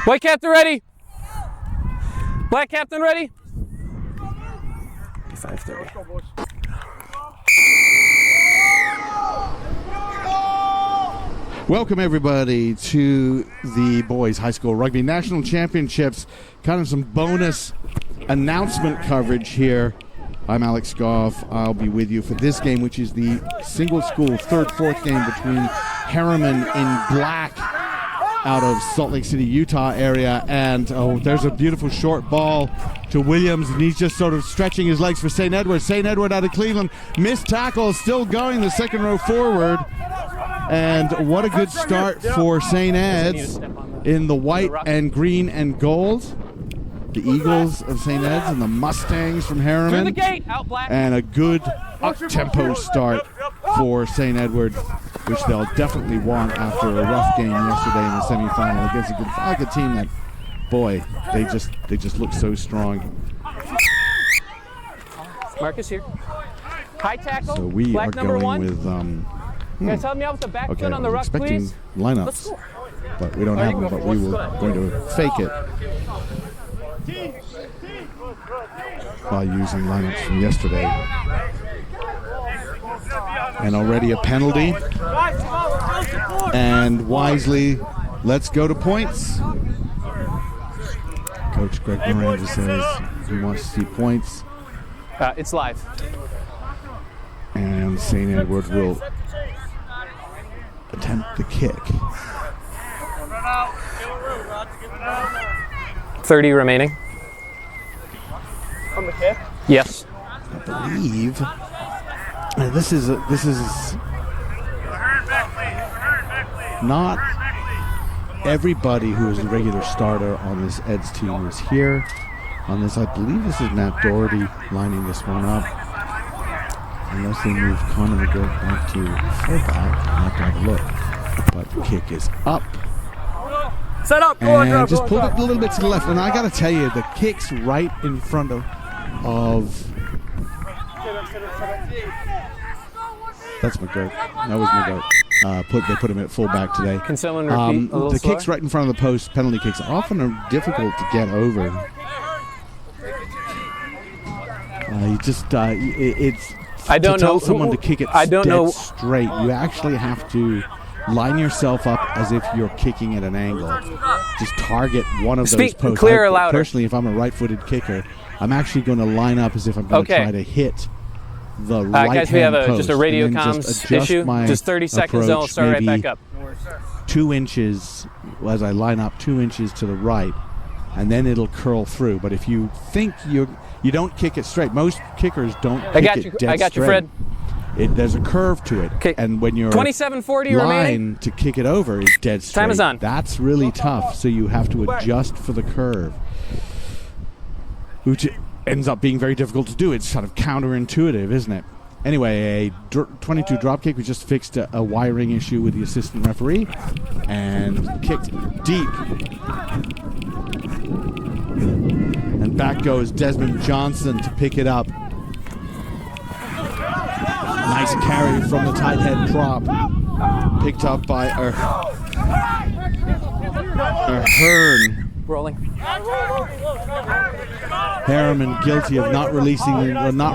White captain ready. Black captain ready. 5:30. Welcome everybody to the Boys High School Rugby National Championships. Kind of some bonus announcement coverage here. I'm Alex Goff. I'll be with you for this game, which is the single school third-fourth game between Herriman in black out of Salt Lake City, Utah area. And there's a beautiful short ball to Williams, and he's just sort of stretching his legs for St. Edward. St. Edward out of Cleveland. Missed tackle, still going the second row forward. And what a good start for St. Ed's in the white and green and gold. The Eagles of St. Ed's and the Mustangs from Herriman. Through the gate, out black. And a good up-tempo start for St. Edward, which they'll definitely want after a rough game yesterday in the semifinal against a good Falcon team that, boy, they just look so strong. Marcus here. High tackle. So we black are number going one. with Guys, help me out with the back foot on the ruck, expecting please. lineups, but we don't have them, but we were going to fake it by using lineups from yesterday. And already a penalty. And wisely, let's go to points. Coach Greg Miranda says he wants to see points. It's live. And St. Edward will attempt the kick. 30 remaining. On the kick? Yes. I believe this is not everybody who is a regular starter on this Eds team is here on this. I believe this is Matt Doherty lining this one up. Unless they move Connor McGurk back to fullback, I'll have to have a look. But the kick is up. Set up, and just pulled it a little bit to the left. And I got to tell you, the kick's right in front of that's McGurk. That was McGurk. They put him at fullback today. Can someone repeat a little the slower? kicks right in front of the post. Penalty kicks often are difficult to get over. It's I don't to tell know someone to kick it straight. You actually have to line yourself up as if you're kicking at an angle. Just target one of those posts. Clear or louder. Personally, if I'm a right-footed kicker, I'm actually going to line up as if I'm going to try to hit the right-hand guys, we have post. just a radio and then comms just issue. My Just 30 seconds, and I'll start right back up. 2 inches as I line up 2 inches to the right, and then it'll curl through. But if you think you don't kick it straight. Most kickers don't kick it dead I got you, straight. Fred. There's a curve to it. Okay. And when you're 27:40 line remaining. to kick it over is dead straight. Time is on. That's really tough, so you have to adjust for the curve, which ends up being very difficult to do. It's sort of counterintuitive, isn't it? Anyway, a 22 drop kick. We just fixed a wiring issue with the assistant referee and kicked deep. And back goes Desmond Johnson to pick it up. Nice carry from the tight head prop. Picked up by Ahern. Rolling. Herriman guilty of not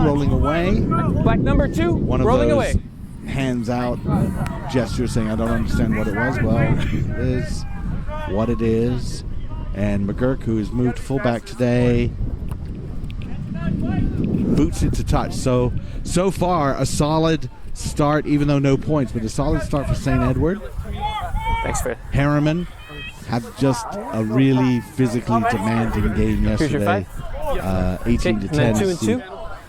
rolling away. Black number 2, One of rolling those away. hands out gestures saying, I don't understand what it was. Well, it is what it is. And McGurk, who has moved fullback today, boots it to touch. So far, a solid start, even though no points, but a solid start for St. Edward. Thanks, Fred. Herriman had just a really physically demanding game yesterday. 18 to 10. 2 and 2.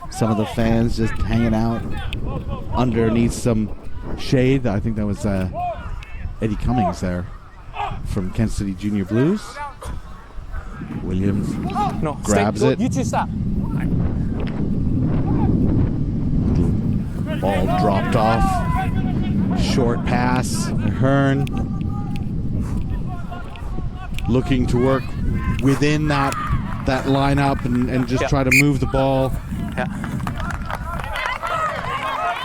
Some of the fans just hanging out underneath some shade. I think that was Eddie Cummings there from Kansas City Junior Blues. Williams grabs it. You two stop. Ball dropped off. Short pass. Ahern looking to work within that lineup and just try to move the ball. Yeah.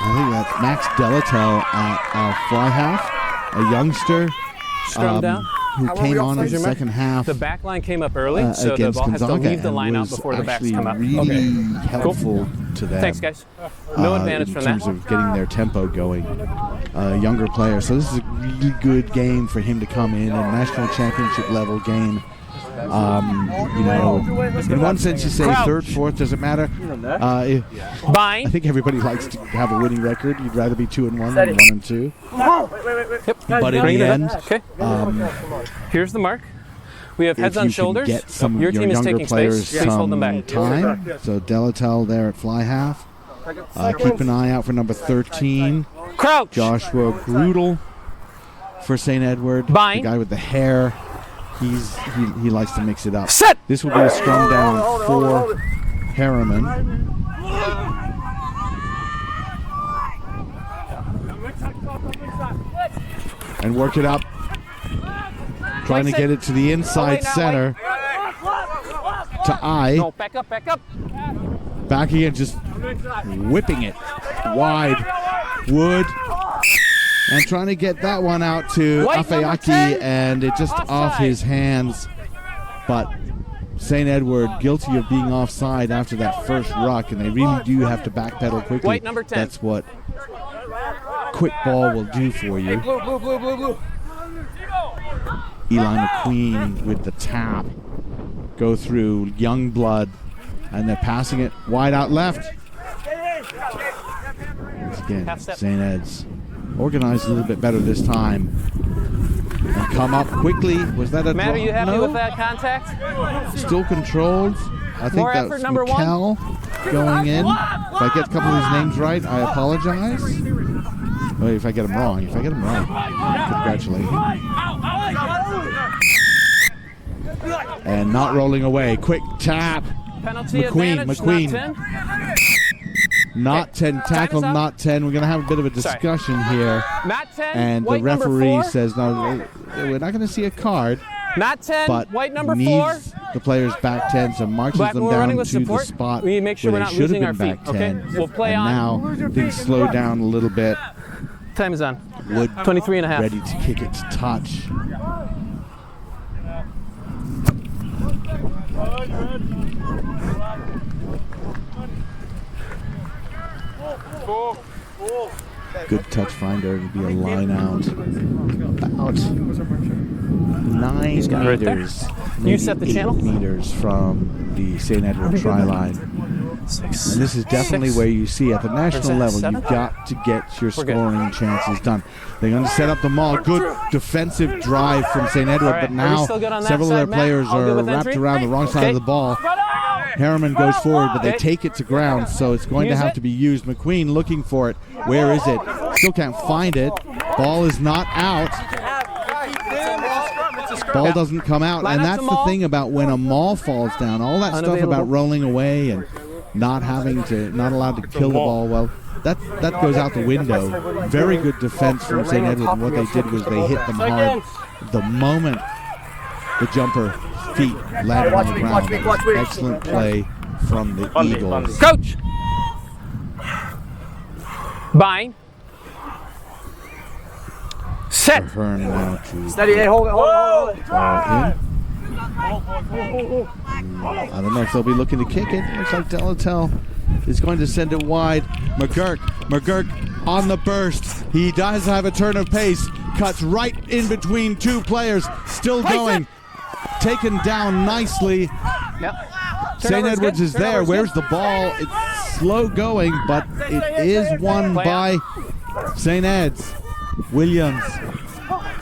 I think that's Max Delatel at fly half, a youngster. Scrum down. who came on in the second half. The back line came up early, so the Against ball has to Gonzaga, leave the and line out was before the backs actually come up. really helpful to them. Thanks, guys. No advantage in from terms that. of getting their tempo going. Younger player, so this is a really good game for him to come in, a national championship level game. You know, in one sense you say Crouch. third, fourth, doesn't matter. I Bind. think everybody likes to have a winning record. You'd rather be 2-1 than 1-2. Yep. But in Bring the it end, in. Okay. Here's the mark. We have heads if on you can shoulders. get some Your of your team is younger taking players space. Please hold them some back. time. So Delatel there at fly half. Keep an eye out for number 13, Crouch. Joshua Grudel for St. Edward. Bind. The guy with the hair. He likes to mix it up. Set. This will be a scrum down for Herriman. And work it up. Trying to get it to the inside center. To I. No, back up, back up. Back again, just whipping it wide. Wood. And trying to get that one out to White, number Afeaki, 10. and it just off his hands. But St. Edward guilty of being offside after that first ruck, and they really do have to backpedal quickly. White, number 10. That's what quick ball will do for you. Eli McQueen with the tap. Go through Youngblood, and they're passing it wide out left. Once again, St. Ed's organized a little bit better this time. And come up quickly. Was that a Matt, are draw? you happy No. with that contact? Still controlled. I think More that's effort, number one. Mikkel going in. If I get a couple of these names right, I apologize. Well, if I get them wrong. If I get them right, congratulate me. And not rolling away. Quick tap. Penalty McQueen, advantage, McQueen. not 10. Not 10. Tackle, up. not 10. We're going to have a bit of a discussion here. Not 10. And the White number referee 4. says, no, we're not going to see a card. Not 10. But White number 4. needs the players back 10, so marches Black them when we're down running to with the support, spot we make sure where we're they not should have losing been our back feet, 10. okay? We'll play and on. now things slow down a little bit. Time is on. Wood 23 and a half. ready to kick it to touch. Good touch finder. It'll be a line out. About 9 right there. meters. You set the 8 channel? meters from the St. Edward try line. And this is definitely where you see at the national level, you've got to get your scoring chances done. They're going to set up the maul. Good defensive drive from St. Edward, but now several of their players are wrapped around the wrong side of the ball. Herriman goes forward, but they take it to ground, so it's going to have to be used. McQueen looking for it. Where is it? Still can't find it. Ball is not out. Ball doesn't come out, and that's the thing about when a maul falls down. All that stuff about rolling away and not allowed to kill the ball. Well, that goes out the window. Very good defense from St. Edward, and what they did was they hit them hard. The moment the jumper feet landed on the ground, that was excellent play from the Eagles. Coach! Bind. Set. Hearn now to Steady, hey, hold it. ball in. I don't know if they'll be looking to kick it. Looks like Delatel is going to send it wide. McGurk on the burst. He does have a turn of pace. Cuts right in between two players. Still going. Taken down nicely. Yep. St. Edwards is there. Where's the ball? It's slow going, but it is won by St. Ed's. Williams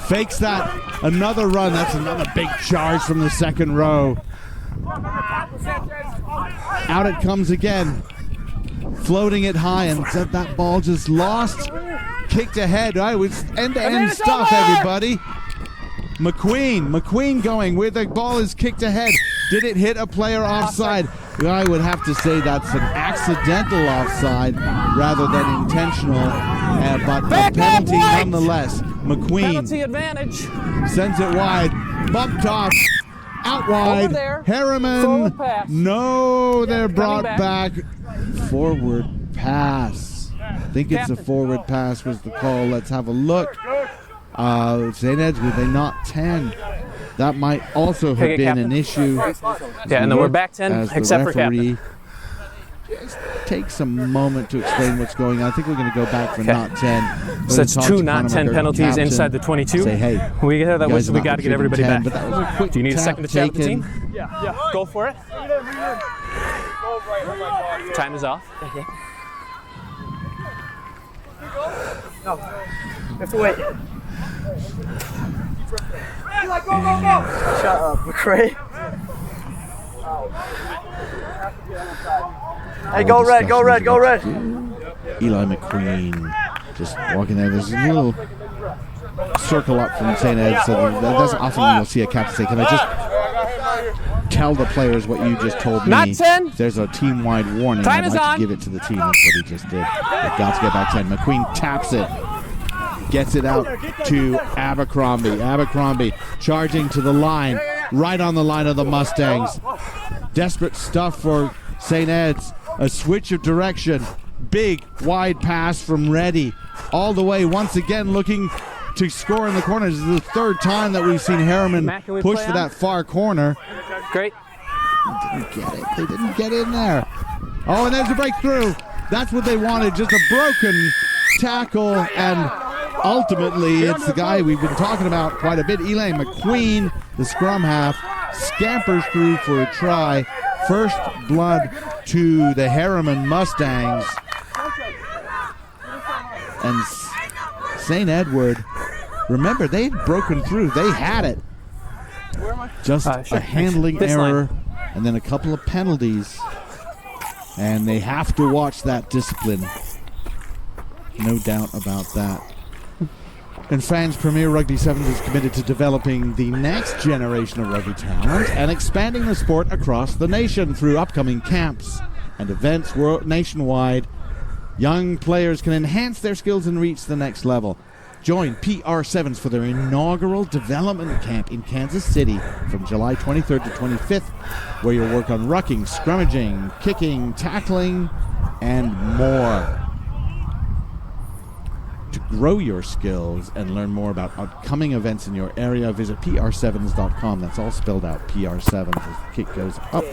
fakes that. Another run. That's another big charge from the second row. Out it comes again. Floating it high, and that ball just lost. Kicked ahead. It was end-to-end stuff, everybody. McQueen going where the ball is kicked ahead. Did it hit a player offside? I would have to say that's an accidental offside rather than intentional, but a penalty nonetheless. McQueen Penalty advantage. sends it wide, bumped off, out wide. Herriman, Forward pass. no, they're brought Coming back. Forward pass. I think it's a forward pass was the call. Let's have a look. St. Ed's, would they not 10? That might also have been an issue. Yeah, and then we're back 10, as except the for captain. Just takes a moment to explain what's going on. I think we're going to go back for not 10. So that's 2 not 10 penalties inside the 22. Say, hey, we got to get everybody 10, back. But that was a quick Do you need a second to chat with the team? Yeah. Go for it. Time is off. No. You have to wait. Shut up, McCray. Hey, go red, go red, go red. Eli McQueen just walking there. There's a little circle up from St. Ed, so that doesn't often you'll see a captain say, can I just tell the players what you just told me? Not 10. There's a team-wide warning. Time I'd is like on. to give it to the team. That's what he just did. They've got to get back 10. McQueen taps it. Gets it out to Abercrombie. Abercrombie charging to the line. Right on the line of the Mustangs. Desperate stuff for St. Ed's. A switch of direction. Big, wide pass from Reddy. All the way, once again, looking to score in the corner. This is the third time that we've seen Herriman push for that far corner. Great. They didn't get it. They didn't get in there. Oh, and there's a breakthrough. That's what they wanted. Just a broken tackle. And ultimately, it's the guy we've been talking about quite a bit. Eli McQueen, the scrum half, scampers through for a try. First blood to the Herriman Mustangs. And St. Edward, remember, they had broken through. They had it. Just a handling error and then a couple of penalties. And they have to watch that discipline. No doubt about that. And France Premier Rugby Sevens is committed to developing the next generation of rugby talent and expanding the sport across the nation through upcoming camps and events nationwide. Young players can enhance their skills and reach the next level. Join PR Sevens for their inaugural development camp in Kansas City from July 23rd to 25th, where you'll work on rucking, scrummaging, kicking, tackling, and more. To grow your skills and learn more about upcoming events in your area, visit pr7s.com. That's all spelled out, PR7 as the kick goes up.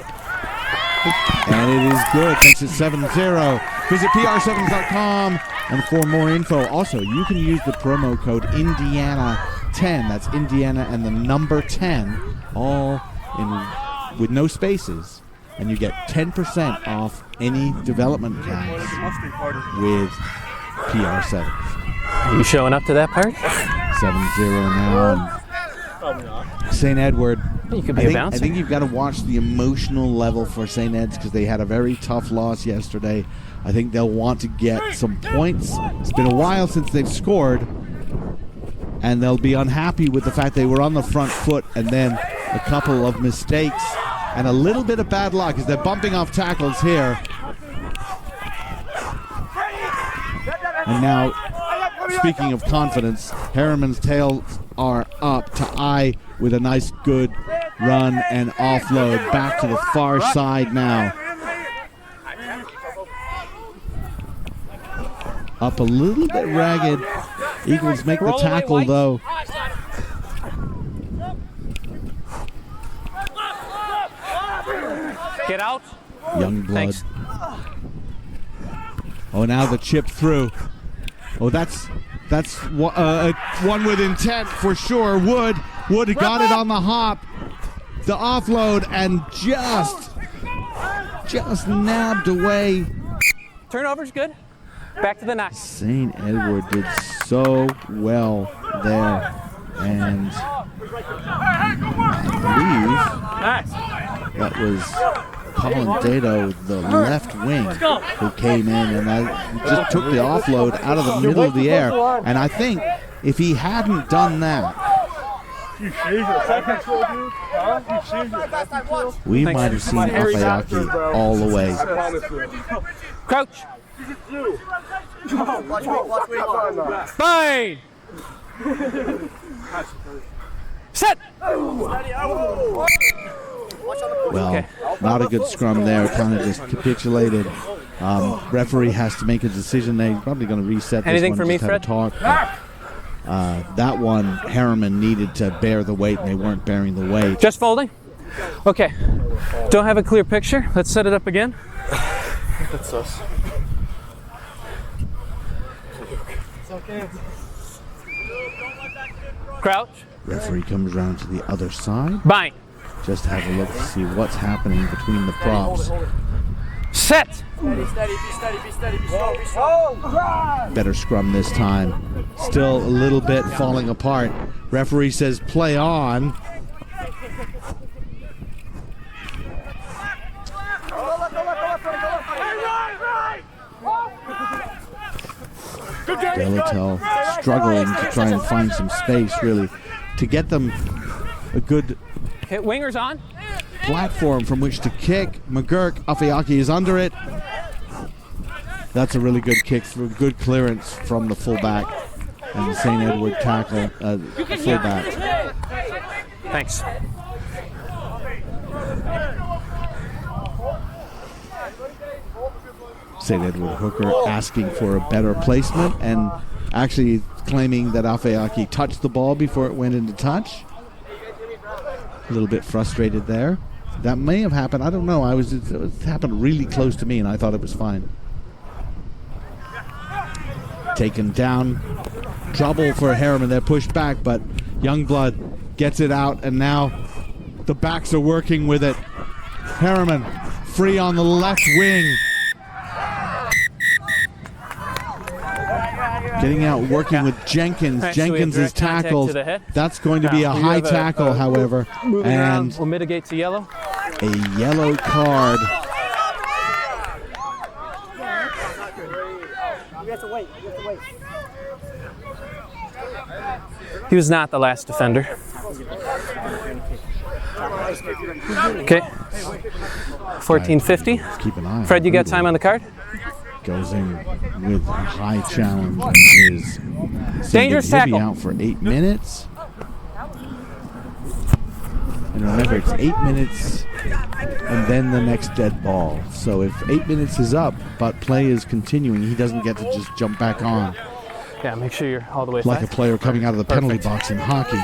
And it is good. Makes it 7-0. Visit pr7s.com and for more info. Also, you can use the promo code Indiana10. That's Indiana and the number 10, all in with no spaces. And you get 10% off any development camps with PR7. Are you showing up to that part? 7-0 now. St. Edward. You could be a bouncer. I think you've got to watch the emotional level for St. Ed's because they had a very tough loss yesterday. I think they'll want to get some points. It's been a while since they've scored, and they'll be unhappy with the fact they were on the front foot and then a couple of mistakes and a little bit of bad luck as they're bumping off tackles here. And now, speaking of confidence, Herriman's tails are up to eye with a nice good run and offload back to the far side now. Up a little bit ragged. Eagles make the tackle though. Get out. Young blood. Thanks. Oh, now the chip through. Oh, that's one with intent for sure. Wood got it on the hop. The offload and just nabbed away. Turnover's good. Back to the nine. St. Edward did so well there. And I believe that was Colin Dado, the left wing, who came in and just took the offload out of the middle of the air. And I think if he hadn't done that, we might have seen Afayaki all the way. Crouch. Fine. Set. Well, not a good scrum there. Kind of just capitulated. Referee has to make a decision. They're probably going to reset this Anything one. for me, just had a Fred? talk. That one, Herriman needed to bear the weight, and they weren't bearing the weight. Just folding? Okay. Don't have a clear picture. Let's set it up again. That's us. It's okay. Crouch. Referee comes around to the other side. Bind. Just to have a look to see what's happening between the props. Set. Steady, steady, be steady, be steady, be slow, be slow. Better scrum this time. Still a little bit falling apart. Referee says play on. Delatel struggling to try and find some space, really, to get them a good Hit wingers on. platform from which to kick. McGurk, Afeaki is under it. That's a really good kick through, good clearance from the fullback, and the St. Edward tackle, fullback. Thanks. St. Edward hooker asking for a better placement and actually claiming that Afeaki touched the ball before it went into touch. A little bit frustrated there. That may have happened. I don't know. It happened really close to me, and I thought it was fine. Taken down. Trouble for Herriman. They're pushed back, but Youngblood gets it out, and now the backs are working with it. Herriman free on the left wing. Getting out, working with Jenkins. Right, so Jenkins is tackled. That's going to be a high tackle, however. And we'll mitigate to yellow. a yellow card. You have to wait, you have to wait. He was not the last defender. Okay. 1450. Keep an eye on Fred, you got Rudolph. time on the card? Goes in with a high challenge and is Dangerous he'll be tackle. out for 8 minutes. And remember, it's 8 minutes and then the next dead ball. So if 8 minutes is up, but play is continuing, he doesn't get to just jump back on Yeah, make sure you're all the way like a back. player coming out of the penalty box in hockey.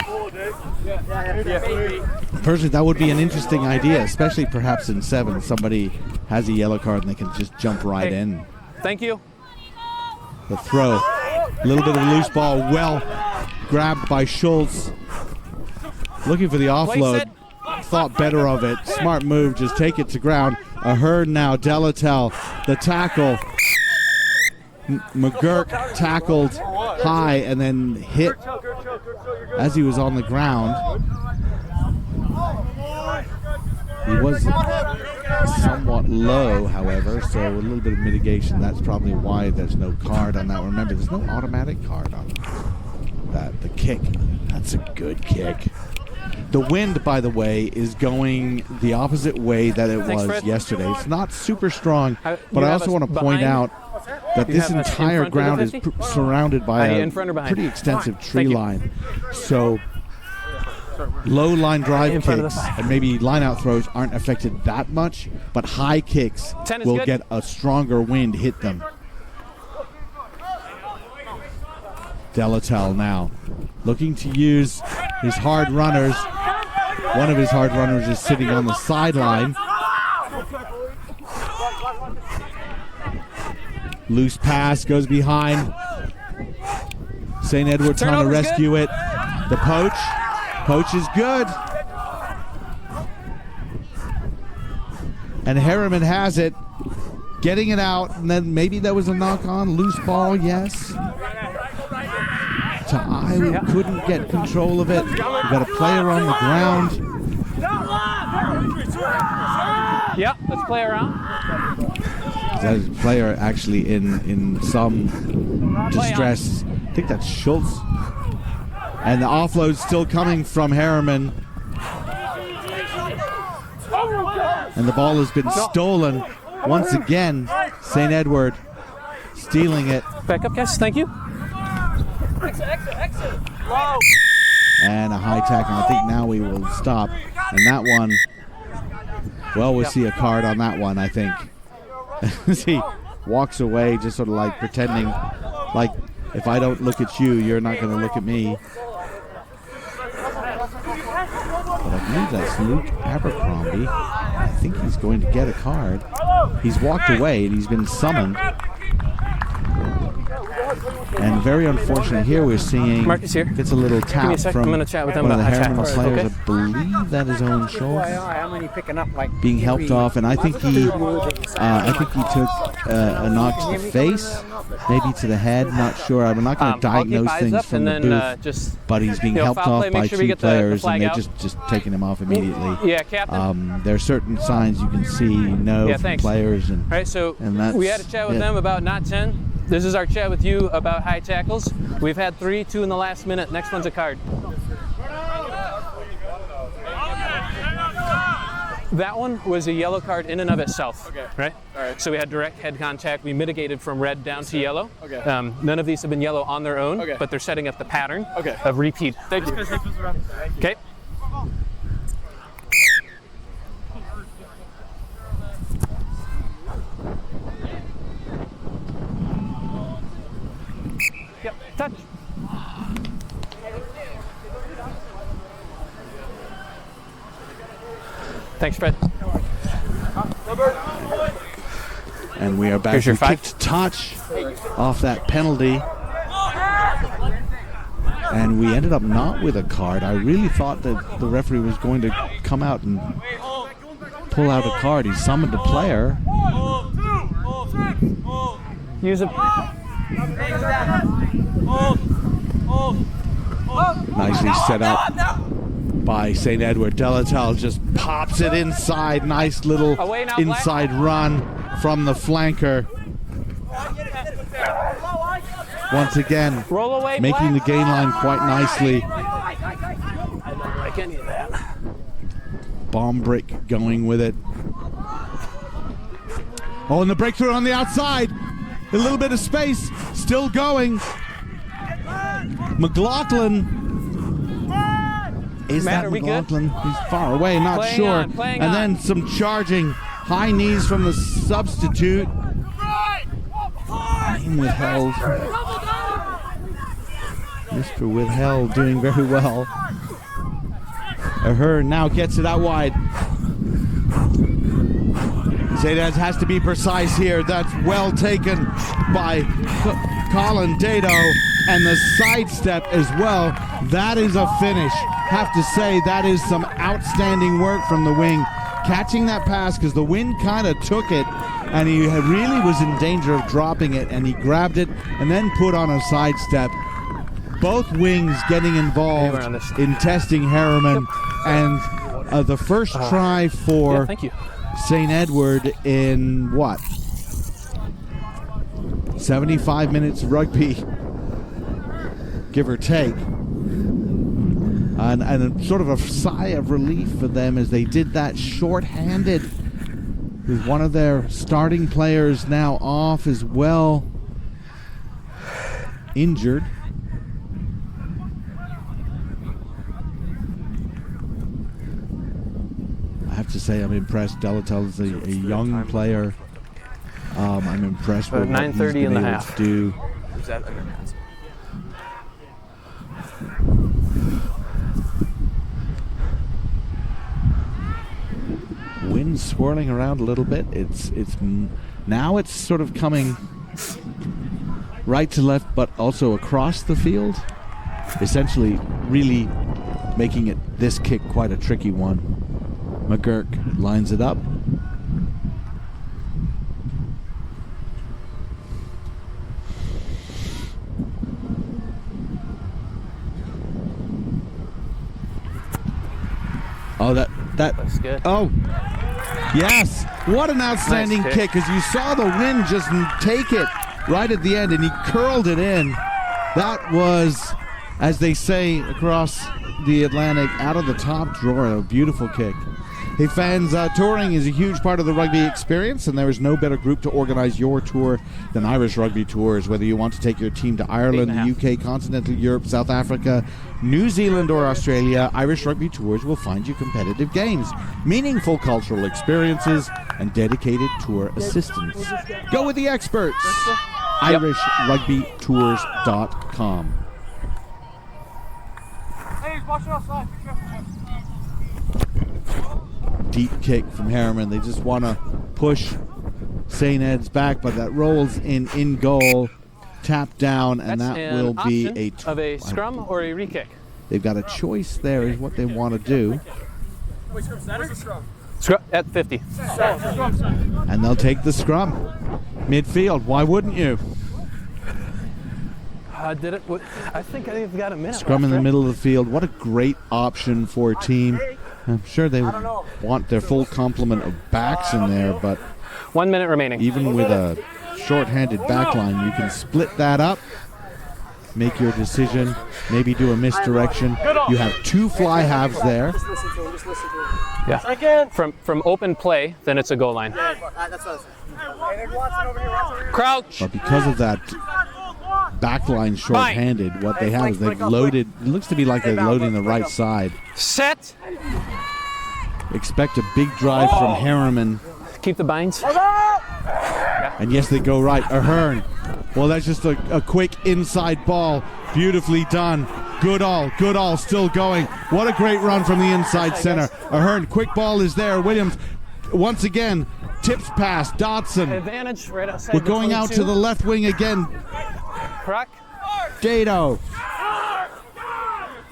Personally, that would be an interesting idea, especially perhaps in 7. Somebody has a yellow card and they can just jump right Hey. in. Thank you. The throw, a little bit of a loose ball, well grabbed by Schultz. Looking for the offload, thought better of it. Smart move, just take it to ground. A herd now, Delatel, the tackle. McGurk tackled high and then hit as he was on the ground. He was somewhat low, however, so a little bit of mitigation. That's probably why there's no card on that. Remember, there's no automatic card on that. The kick, that's a good kick. The wind, by the way, is going the opposite way that it Thanks, was Fred. yesterday. It's not super strong, You but I have also us want to point behind? out that You this have us in entire front of the ground is 50? surrounded by Are you a in front or behind? pretty extensive tree Thank you. line. So low line drive In front of kicks the- and maybe line out throws aren't affected that much, but high kicks 10 is will good. get a stronger wind hit them. Delatel now looking to use his hard runners. One of his hard runners is sitting on the sideline. Loose pass goes behind. St. Edward trying to Turnover's rescue it. The poach. Poach is good. And Herriman has it. Getting it out. And then maybe there was a knock on. Loose ball, yes. To Iowa, couldn't get control of it. We got a player on the ground. Yeah, let's play around. That is a player actually in some distress. I think that's Schultz. And the offload's still coming from Herriman. And the ball has been stolen once again. St. Edward stealing it. Back up, guys. Thank you. And a high tackle. I think now we will stop. And that one, well, we'll see a card on that one, I think. As he walks away, just sort of like pretending like if I don't look at you, you're not going to look at me. But I believe that's Luke Abercrombie. I think he's going to get a card. He's walked away and he's been summoned. And very unfortunate here, we're seeing Marcus here. gets a little tap Give me a sec. from I'm going to chat with them one of about the high Herriman tackles. players. Okay. I believe that is Owen Schultz I'm only picking up like being helped off, and I think he took a knock to the face, maybe to the head. Not sure. I'm not going to diagnose things from the booth, but he's being helped off by two players, and they're just taking him off immediately. Yeah, Captain. There are certain signs you can see, from players, and All right, so that's we had a chat with them about not 10. This is our chat with you about high tackles. We've had 3, 2 in the last minute. Next one's a card. That one was a yellow card in and of itself, right? All right. So we had direct head contact. We mitigated from red down to yellow. Okay. None of these have been yellow on their own, Okay. but they're setting up the pattern Okay. of repeat. Thank you. Okay. Yep, touch. Thanks, Fred. And we are back Here's your to 5. kicked touch off that penalty. And we ended up not with a card. I really thought that the referee was going to come out and pull out a card. He summoned a player. Use it. Nicely set up by St. Edward. Delatel just pops it inside. Nice little Away now, inside run from the flanker. Once again, Roll away, making the Black. gain line quite nicely. I don't like any of that. Bomb break going with it. Oh, and the breakthrough on the outside. A little bit of space. Still going. McLaughlin. Is Matt, that are we good? McLaughlin? He's far away, not Playing sure. on, playing and on. then some charging high knees from the substitute. Name withheld. Mr. Withheld doing very well. Ahern now gets it out wide. St. Ed's has to be precise here. That's well taken by Colin Dado, and the sidestep as well. That is a finish. Have to say that is some outstanding work from the wing. Catching that pass because the wind kind of took it, and he really was in danger of dropping it, and he grabbed it and then put on a sidestep. Both wings getting involved in testing Herriman, and the first try for Thank you. St. Edward in what? 75 minutes of rugby, give or take. And sort of a sigh of relief for them as they did that short-handed with one of their starting players now off as well, injured. I have to say I'm impressed. Delatel is a young player. I'm impressed with what he's 9:30 been and a able half. to do. Wind swirling around a little bit. Now it's sort of coming right to left, but also across the field. Essentially, really making it this kick quite a tricky one. McGurk lines it up. Oh, That's good. Oh, yes. What an outstanding Nice kick, because you saw the wind just take it right at the end, and he curled it in. That was, as they say across the Atlantic, out of the top drawer. A beautiful kick. Hey fans, touring is a huge part of the rugby experience, and there is no better group to organize your tour than Irish Rugby Tours. Whether you want to take your team to Ireland, the UK, continental Europe, South Africa, New Zealand, or Australia, Irish Rugby Tours will find you competitive games, meaningful cultural experiences, and dedicated tour assistance. Go with the experts. IrishRugbyTours.com. Hey, he's watching outside. Be careful. Deep kick from Herriman. They just want to push St. Ed's back, but that rolls in goal, tap down, and That's that will be of a scrum or a re-kick. They've got a choice there is what they want to do. Wait, scrum center or scrum? Scrum at 50. And they'll take the scrum. Midfield, why wouldn't you? Did it? I think they've got a minute. Scrum in left, the right? middle of the field. What a great option for a team. I'm sure they want their full complement of backs in there, but 1 minute remaining. even with a short-handed backline, you can split that up, make your decision, maybe do a misdirection. You have 2 fly halves there. Just listen to him. Just listen to him. Yeah. Second. From open play, then it's a goal line. That's what I was saying. Hey, Watson over here. Watson over here. Crouch. But because of that backline short-handed, what they have is they've loaded, it looks to be like they're loading the right side. Set. Expect a big drive from Herriman. Keep the binds. And yes, they go right. Ahern. Well, that's just a quick inside ball. Beautifully done. Goodall still going. What a great run from the inside center. Ahern, quick ball is there. Williams, once again, tips pass. Dodson. Advantage right outside. We're going out to the left wing again. Croc. Dado.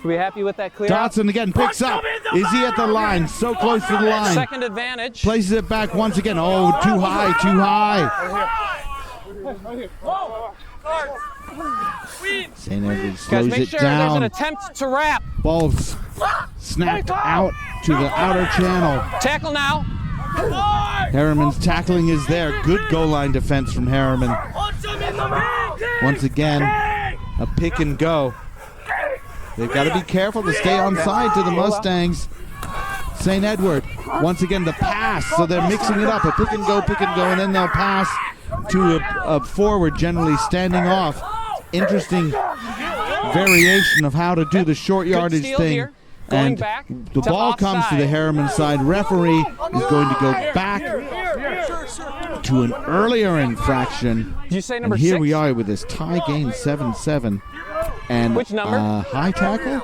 Are we happy with that clear? Dodson again picks up. Is he at the line? So close to the line. Second advantage. Places it back once again. Oh, too high. St. Edwards Guys, slows make it sure there's an down. attempt to wrap. Ball snapped out to the outer channel. Tackle now. Herriman's tackling is there. Good goal line defense from Herriman. Once again, a pick and go. They've got to be careful to stay on side to the Mustangs. St. Edward, once again the pass. So they're mixing it up. A pick and go, and then they'll pass to a forward, generally standing off. Interesting variation of how to do the short yardage thing. Here. Going And back the to ball comes to the offside. Herriman side. Referee is going to go back to an earlier infraction. Did you say And number here 6? we are with this tie game, 7-7. And Which number? high tackle.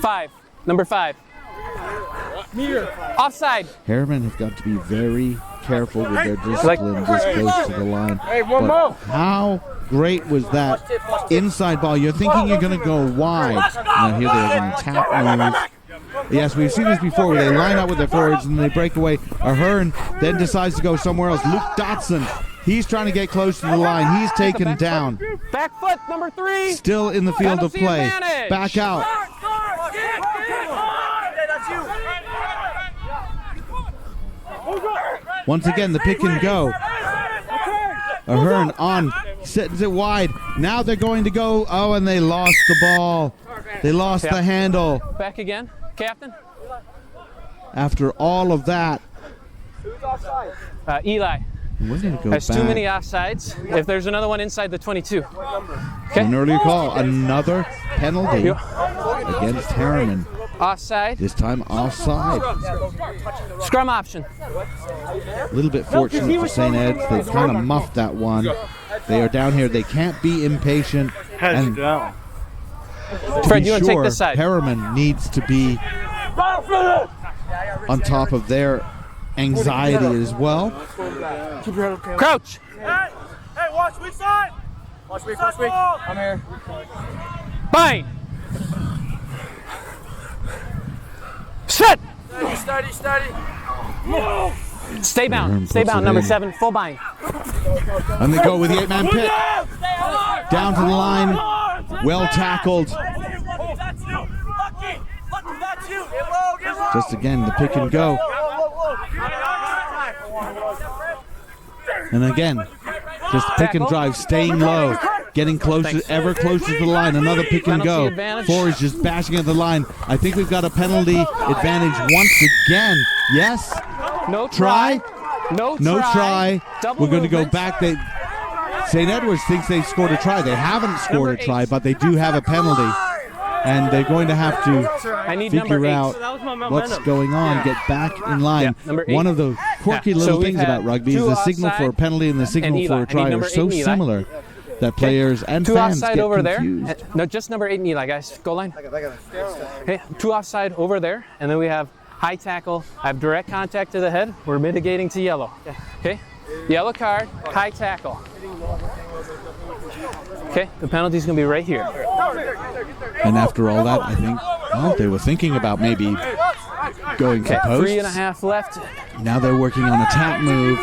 5. Number 5. Offside. Herriman have got to be very careful with their discipline this close to the line. Hey, one But more. how great was that inside ball? You're thinking you're going to go wide. Now here they're going to tap moves. Yes, we've seen this before where they line up with their forwards and they break away. Ahern then decides to go somewhere else. Luke Dotson, he's trying to get close to the line. He's taken down. Back foot, number 3. Still in the field of Penalty play. advantage. Back out. Once again, the pick and go. Ahern on, sends it wide. Now they're going to go. Oh, and they lost the ball. They lost the handle. Back again, Captain. After all of that, Eli. we're going to go Has back. too many offsides. If there's another one inside the 22. An earlier call. Another penalty against Herriman. Offside. This time offside. Scrum option. A little bit fortunate for St. Ed's. They kind of muffed that one. They are down here. They can't be impatient. And to Fred, be you want to take this side? Herriman needs to be on top of their anxiety as well. Crouch. Hey, watch weak side. Watch weak. I'm here. Bind. Set. Steady. Stay bound. Aaron Stay puts bound. it Number in. 7. Full bind. And they go with the 8-man pit. Down to the line. Well tackled. Just again, the pick and go. And again, just pick and drive, staying low, getting closer, ever closer to the line. Another pick and go. Penalty advantage. Four is just bashing at the line. I think we've got a penalty advantage once again. Yes. No Try. try. No Try. Double We're going to go movement. back. St. Edwards thinks they scored a try. They haven't scored Number a try, 8. but they do have a penalty. And they're going to have to I need number figure 8. out what's going on, get back in line. Yeah, number 8. One of the quirky Yeah, so little we've things had about rugby is two the signal for a offside penalty and the signal and for Eli. a I try need are number so 8 and Eli. similar. that players and two fans offside get over confused. there. No, just number 8 in Eli, guys. Goal line. Okay, 2 offside over there, and then we have high tackle. I have direct contact to the head. We're mitigating to yellow. Okay, yellow card, high tackle. Okay, the penalty's gonna be right here. And after all that, I think they were thinking about maybe going for posts. 3.5 left. Now they're working on a tap move.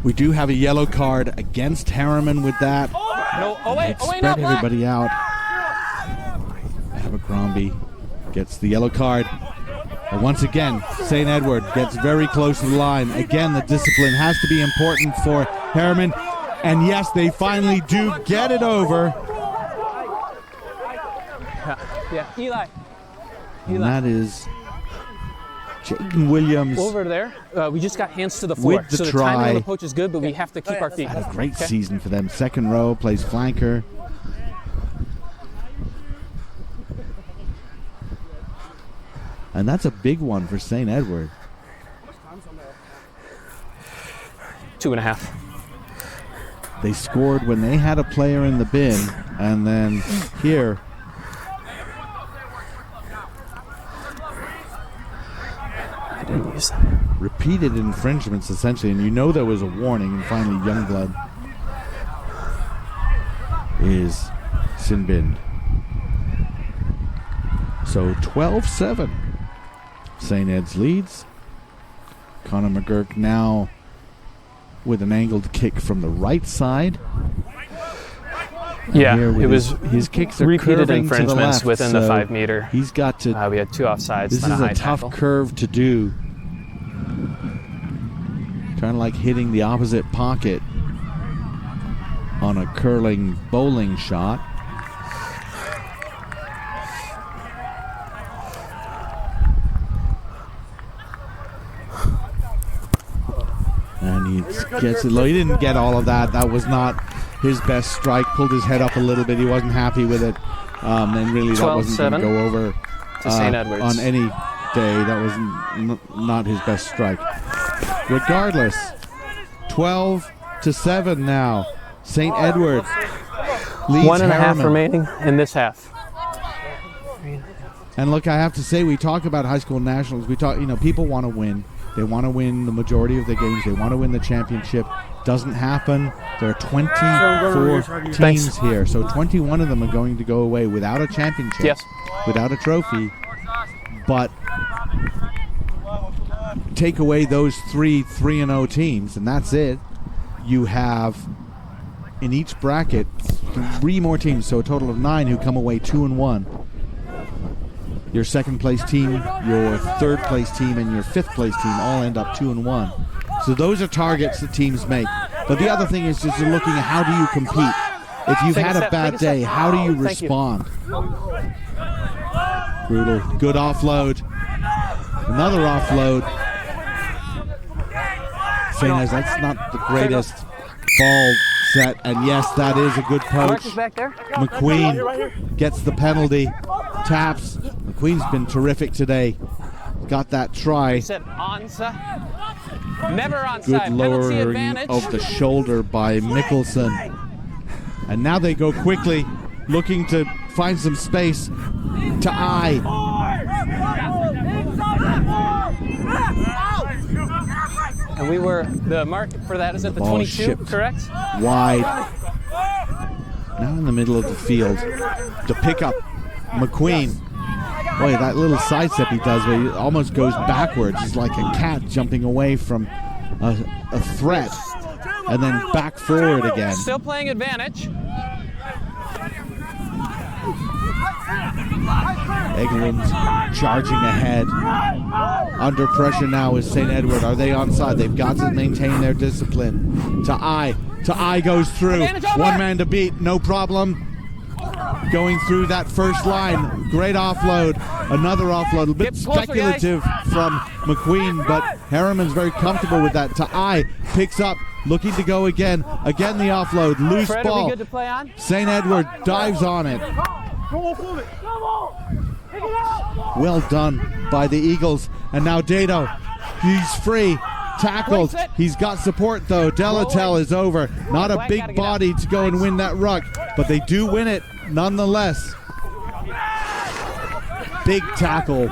We do have a yellow card against Herriman with that. No, oh wait, Spread no, black. everybody out. Abercrombie gets the yellow card. And once again, St. Edward gets very close to the line. Again, the discipline has to be important for Herriman. And yes, they finally do get it over. Yeah, Eli. And that is Jaden Williams. Over there, we just got hands to the floor. With the so the try. timing on the poach is good, but we have to keep our feet. Had a great season for them. Second row, plays flanker. And that's a big one for St. Edward. 2.5. They scored when they had a player in the bin, and then here. I didn't use that. Repeated infringements, essentially, and you know there was a warning, and finally Youngblood is sin binned. So 12-7. St. Ed's leads. Connor McGurk now with an angled kick from the right side. Yeah, Here with it was his kicks are repeated curving to the infringements left, within the so 5 meter. He's got to. We had 2 offsides. This then is a high a tough tackle. curve to do. Kind of like hitting the opposite pocket on a curling bowling shot. And he gets it low. He didn't get all of that. That was not his best strike. Pulled his head up a little bit. He wasn't happy with it. And really, that wasn't going to go over to St. Edwards. on any day. That was not his best strike. Regardless, 12-7 now. St. Edwards leads 1.5 Herriman. remaining in this half. And look, I have to say, we talk about high school nationals. We talk, people want to win. They want to win the majority of the games. They want to win the championship. Doesn't happen. There are 24 teams here, so 21 of them are going to go away without a championship, Yes. without a trophy. But take away those 3-0 teams, and that's it. You have in each bracket 3 more teams, so a total of 9 who come away 2-1. Your second place team, your third place team, and your fifth place team all end up 2-1. So those are targets that teams make. But the other thing is just looking at how do you compete. If you've had a bad day, how do you respond? Brutal. Good offload. Another offload. Saying as that's not the greatest ball set. And yes, that is a good poach. McQueen gets the penalty. Taps. McQueen's been terrific today. Got that try. Said onside. Never onside. Good Penalty lowering advantage. of the shoulder by Mickelson. And now they go quickly, looking to find some space to eye. And the mark for that is at the Ball 22, shipped correct? wide. Now in the middle of the field to pick up McQueen. Boy, that little sidestep he does where he almost goes backwards. He's like a cat jumping away from a threat and then back forward again. Still playing advantage. Egeland charging ahead. Under pressure now is St. Edward. Are they onside? They've got to maintain their discipline. To Eye goes through. One man to beat, no problem. Going through that first line. Great offload. Another offload. A bit speculative from McQueen, but Herriman's very comfortable with that. To Eye picks up, looking to go again. Again the offload. Loose Fred, ball. are we good to play on? St. Edward dives on it. Well done by the Eagles. And now Dado, he's free. tackled. He's got support though. Delatel is over. Not a big body to go and win that ruck, but they do win it nonetheless. Big tackle.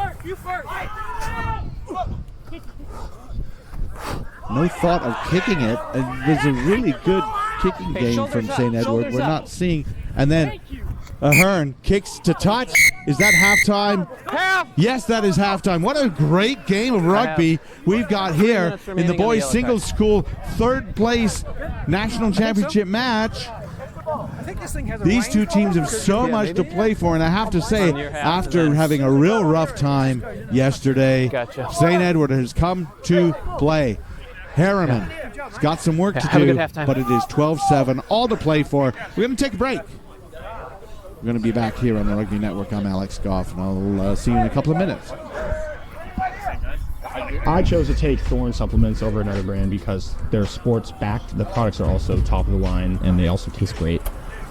No thought of kicking it. It was a really good kicking game from St. Edward. We're not seeing. And then Ahern kicks to touch. Is that halftime? Yes, that is halftime. What a great game of rugby we've got here in the boys singles school third place national championship match. These two teams have so much to play for, and I have to say, after having a real rough time yesterday, St. Edward has come to play. Herriman has got some work to do, but it is 12-7, all to play for. We're going to take a break. We're going to be back here on the Rugby Network. I'm Alex Goff, and I'll see you in a couple of minutes. I chose to take Thorn supplements over another brand because they're sports backed. The products are also top of the line, and they also taste great.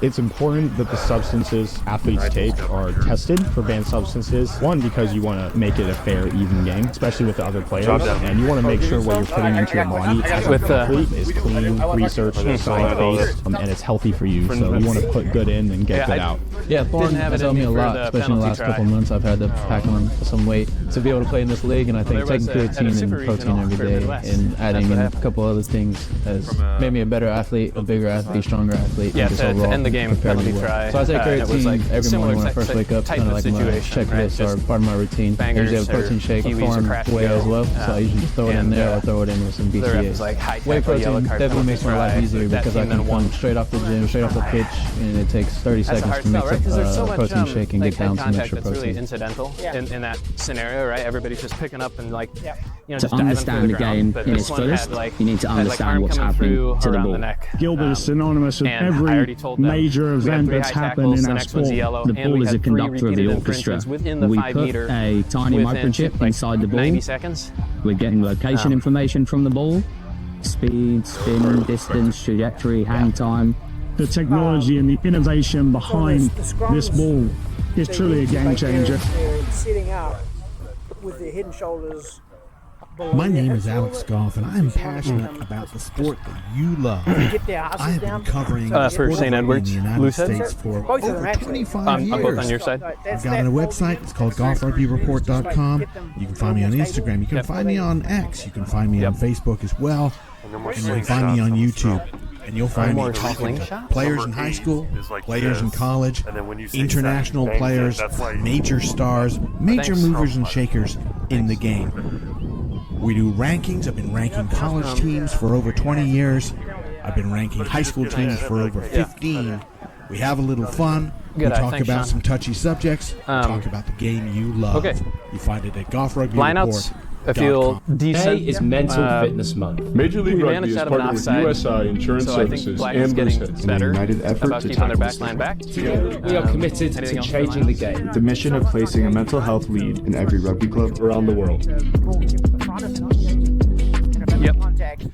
It's important that the substances athletes take are tested for banned substances. One, because you want to make it a fair, even game, especially with the other players, and you want to make sure what you're putting into your body as an athlete is clean, researched, science-based, and it's healthy for you. So you want to put good in and get good out. Yeah, Thorn has helped me a lot, especially in the last couple of months. I've had to pack on some weight to be able to play in this league, and I think taking creatine and protein every day and adding in a couple other things has made me a better athlete, a bigger athlete, stronger athlete. Yeah, to end the game, penalty try. So I take creatine every morning when I first wake up, kind of like my checklist or part of my routine. I usually have a protein shake, a Thorn whey as well, so I usually just throw it in there or throw it in with some BCAAs. Whey protein definitely makes my life easier because I can come straight off the gym, straight off the pitch, and it takes 30 seconds to mix up a protein shake and get down some extra protein. Really incidental in that scenario, right? Everybody's just picking up and to understand the game in its fullest, you need to understand what's happening to the ball. Gilbert is synonymous with every major event that's happened in our sport. The ball is a conductor of the orchestra. We put a tiny microchip inside the ball. 90 seconds. We're getting location information from the ball, speed, spin, distance, trajectory, hang time. The technology and the innovation behind this ball is truly a game changer. Sitting up with the head and shoulders. My name is Alex Goff, and I am passionate about the sport that you love. I have been covering for St. Edward's in the United States for over 25 years. Both on your side. I've got a website. It's called golfrugbyreport.com. You can find me on Instagram. You can find me on X. You can find me on Facebook as well. And you can find me on YouTube. And you'll find me talking to players in high school, players in college, international players, major stars, major movers and shakers in the game. We do rankings. I've been ranking college teams for over 20 years. I've been ranking high school teams for over 15. We have a little fun. We talk about some touchy subjects. We talk about the game you love. You find it at Golf Rugby Report. I feel decent. Today is Mental Fitness Month. Major League Rugby is partnered with USI Insurance Services and Bridgehead better in a united effort to tackle back line back. We are committed to changing the game. the mission of placing a mental health lead in every rugby club around the world.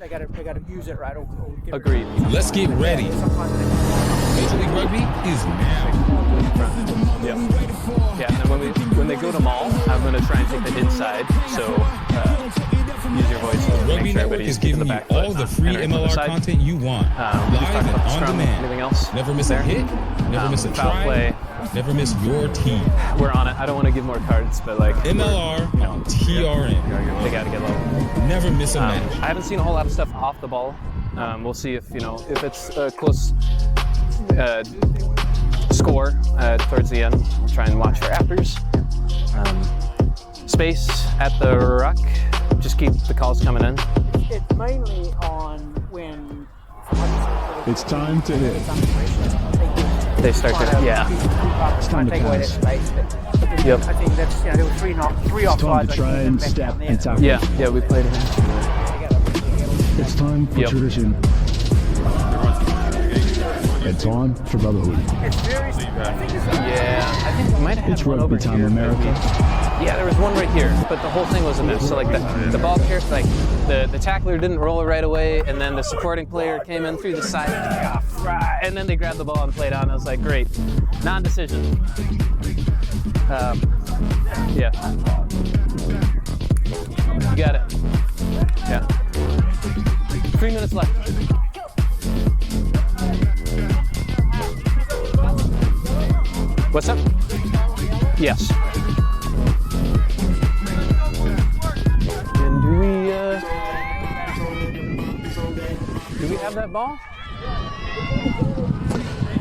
They got to use it right. Agreed. Let's get ready. Major League Rugby is now. Yeah, and when they go to maul, I'm going to try and take the inside. So use your voice to Rugby Network is giving you all the free MLR content you want. Live and on demand. Anything else? Never miss a hit. Never miss a try. Play. Never miss your team. We're on it. I don't want to give more cards, but MLR on TRN. They got to get low. Never miss a match. I haven't seen a whole lot of stuff off the ball. We'll see if it's a close score towards the end. We'll try and watch for afters. Space at the ruck. Just keep the calls coming in. It's mainly on when It's time to hit. They start to, It's time to take away that space. Yep. I think that's there were three offsides. Time to try and step and tackle. Yeah, we played it. It's time for tradition. And time for brotherhood. It's very. I think we might have It's had one over rugby time, here. America. Yeah, there was one right here, but the whole thing was a miss. So like the ball carrier, like the tackler didn't roll it right away, and then the supporting player came in through the side, and then they grabbed the ball and played on. I was like, great, non-decision. Yeah, you got it. Yeah. 3 minutes left. What's up? Yes. And do we have that ball?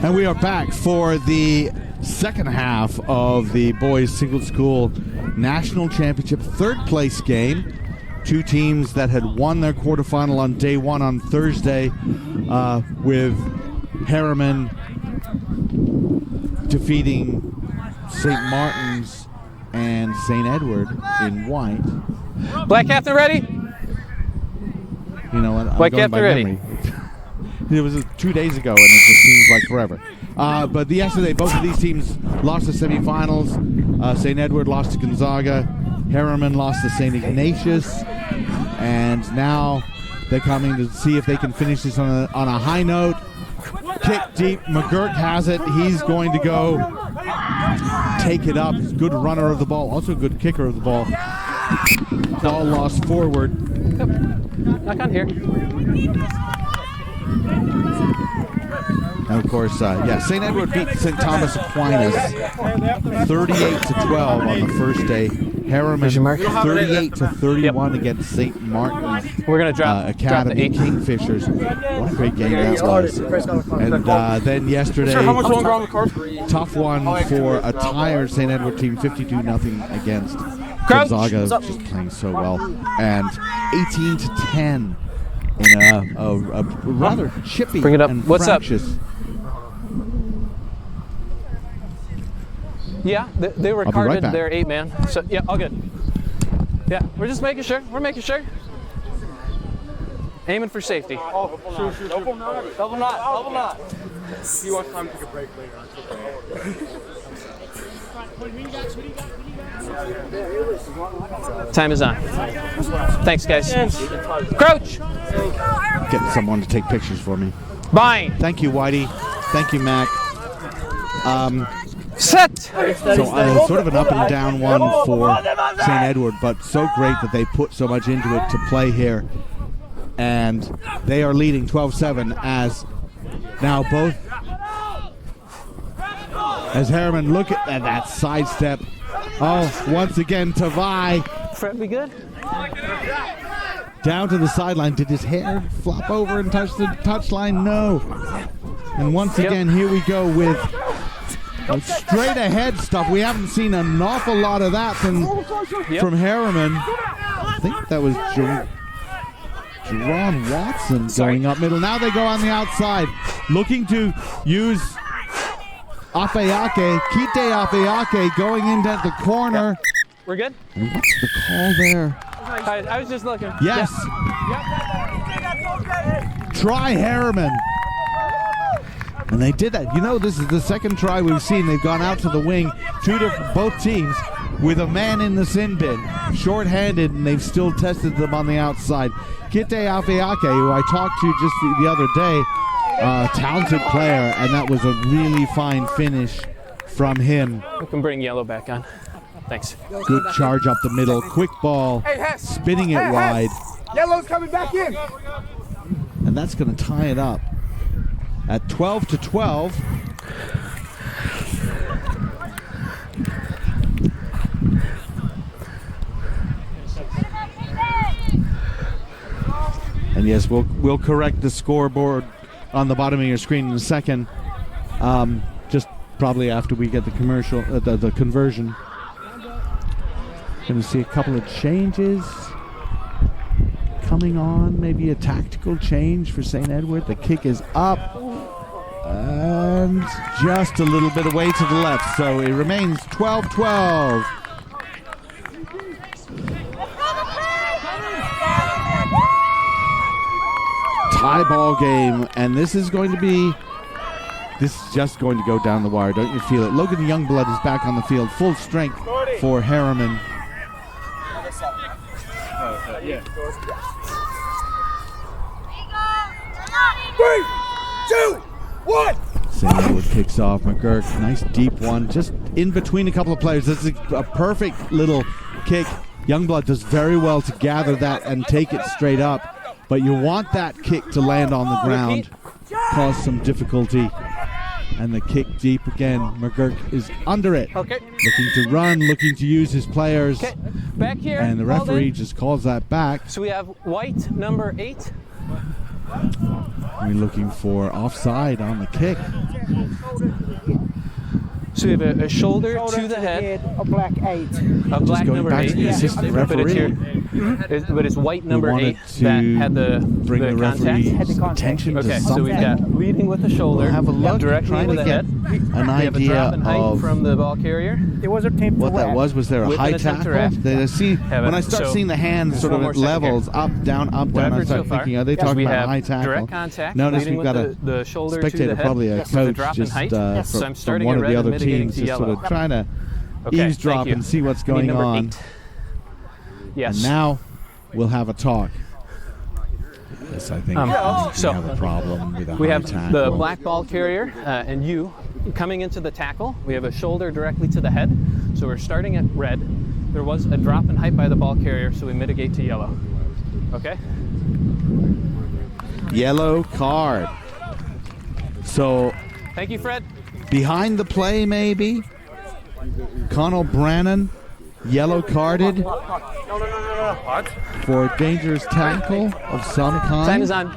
And we are back for the second half of the boys single school national championship third place game. Two teams that had won their quarterfinal on day one on Thursday, with Herriman defeating St. Martin's and St. Edward in white. Black Captain ready? You know what? Black Captain ready. It was 2 days ago, and it just seems like forever. But yesterday, both of these teams lost the semifinals. St. Edward lost to Gonzaga. Herriman lost to St. Ignatius. And now they're coming to see if they can finish this on a high note. Kick deep. McGurk has it. He's going to go take it up. He's a good runner of the ball. Also a good kicker of the ball. Ball lost forward. Knock on here. And of course, St. Edward beat St. Thomas Aquinas 38-12 on the first day. Herriman 38-31 against St. Martin's. We're gonna drop Academy drop the 8. Kingfishers. What a great game that was. And then yesterday, tough one for a tired St. Edward team, 52-0 against Gonzaga, just playing so well, and 18-10 in a rather chippy Bring it up. and What's fractious. up? Yeah, they were carded. Right, they're 8-man. So yeah, all good. Yeah, we're just making sure. We're making sure. Aiming for safety. Double knot. He wants time to take a break later. Time is on. Thanks, guys. Crouch. Getting someone to take pictures for me. Bind. Thank you, Whitey. Thank you, Mac. Set. So sort of an up and down one for St. Edward, but so great that they put so much into it to play here. And they are leading 12-7 as now both, as Herriman look at that sidestep. Oh, once again, Tavai. Fred, we good? Down to the sideline. Did his hair flop over and touch the touchline? No. And once again, here we go with straight ahead stuff. We haven't seen an awful lot of that from Herriman. I think that was Jerron Watson going up middle. Now they go on the outside, looking to use Afeake, Kite Afeake going into the corner. We're good? And what's the call there? I was just looking. Yes. Try Herriman. And they did that. You know, this is the second try we've seen. They've gone out to the wing, both teams, with a man in the sin bin, short-handed, and they've still tested them on the outside. Kite Afeake, who I talked to just the other day, talented player, and that was a really fine finish from him. We can bring yellow back on. Thanks. Good charge up the middle, quick ball, spinning it wide. Yellow's coming back in. And that's going to tie it up at 12-12. And yes, we'll correct the scoreboard on the bottom of your screen in a second. Just probably after we get the commercial, the conversion. Going to see a couple of changes coming on. Maybe a tactical change for St. Edward. The kick is up and just a little bit away to the left. So it remains 12-12. Tie ball game, and this is just going to go down the wire. Don't you feel it? Logan Youngblood is back on the field, full strength for Herriman. Three, two, one. St. Edward kicks off. McGurk, nice deep one, just in between a couple of players. This is a perfect little kick. Youngblood does very well to gather that and take it straight up. but you want that kick to land on the ground, cause some difficulty. And the kick deep again. McGurk is under it. Okay. Looking to run, looking to use his players. Okay. Back here. And the referee just calls that back. So we have white number 8. We're looking for offside on the kick. So we have a shoulder to the head. A black 8. A black number 8. The assistant referee. But it's white number 8 that had the contact. Attention to okay, something. So we've got leading with the shoulder. We'll have a look, directly trying into to the get head. an we have a idea drop in height of from the ball carrier. There was a attempt what that was. Was there a high tackle? When I start seeing the hands sort of at levels, up, down, I start thinking, are they talking about high tackle? Direct contact. Notice we've got the shoulder spectator, to the head. probably a coach just from one of the other teams, just sort of trying to eavesdrop and see what's going on. 8. Yes. And now we'll have a talk. Yes, I think we have a problem with a we high have tackle. the black ball carrier and you coming into the tackle. We have a shoulder directly to the head. So we're starting at red. There was a drop in height by the ball carrier, so we mitigate to yellow. Okay? Yellow card. So thank you, Fred. Behind the play, maybe. Connell Brannon, yellow carded for dangerous tackle of some kind. Time is on.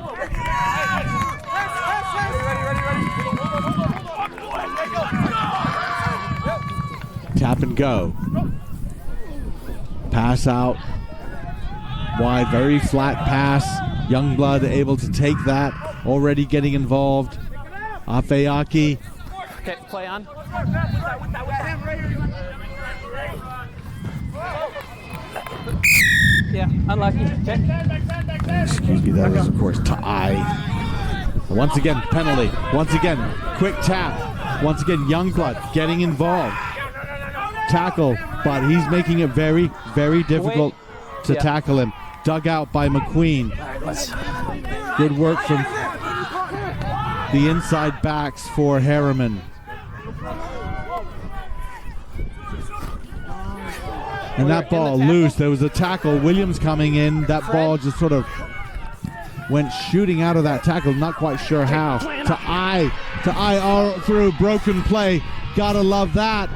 Tap and go. Pass out wide, very flat pass. Youngblood able to take that, already getting involved. Afeaki. Okay, play on. Yeah, unlucky. Okay. Excuse me, that is of course tie. Once again, penalty. Once again, quick tap. Once again, Youngblood getting involved. Tackle, but he's making it very, very difficult to tackle him. Dug out by McQueen. Good work from the inside backs for Herriman. And that ball loose. There was a tackle. Williams coming in. That ball just sort of went shooting out of that tackle. Not quite sure how. To eye all through. Broken play. Gotta love that.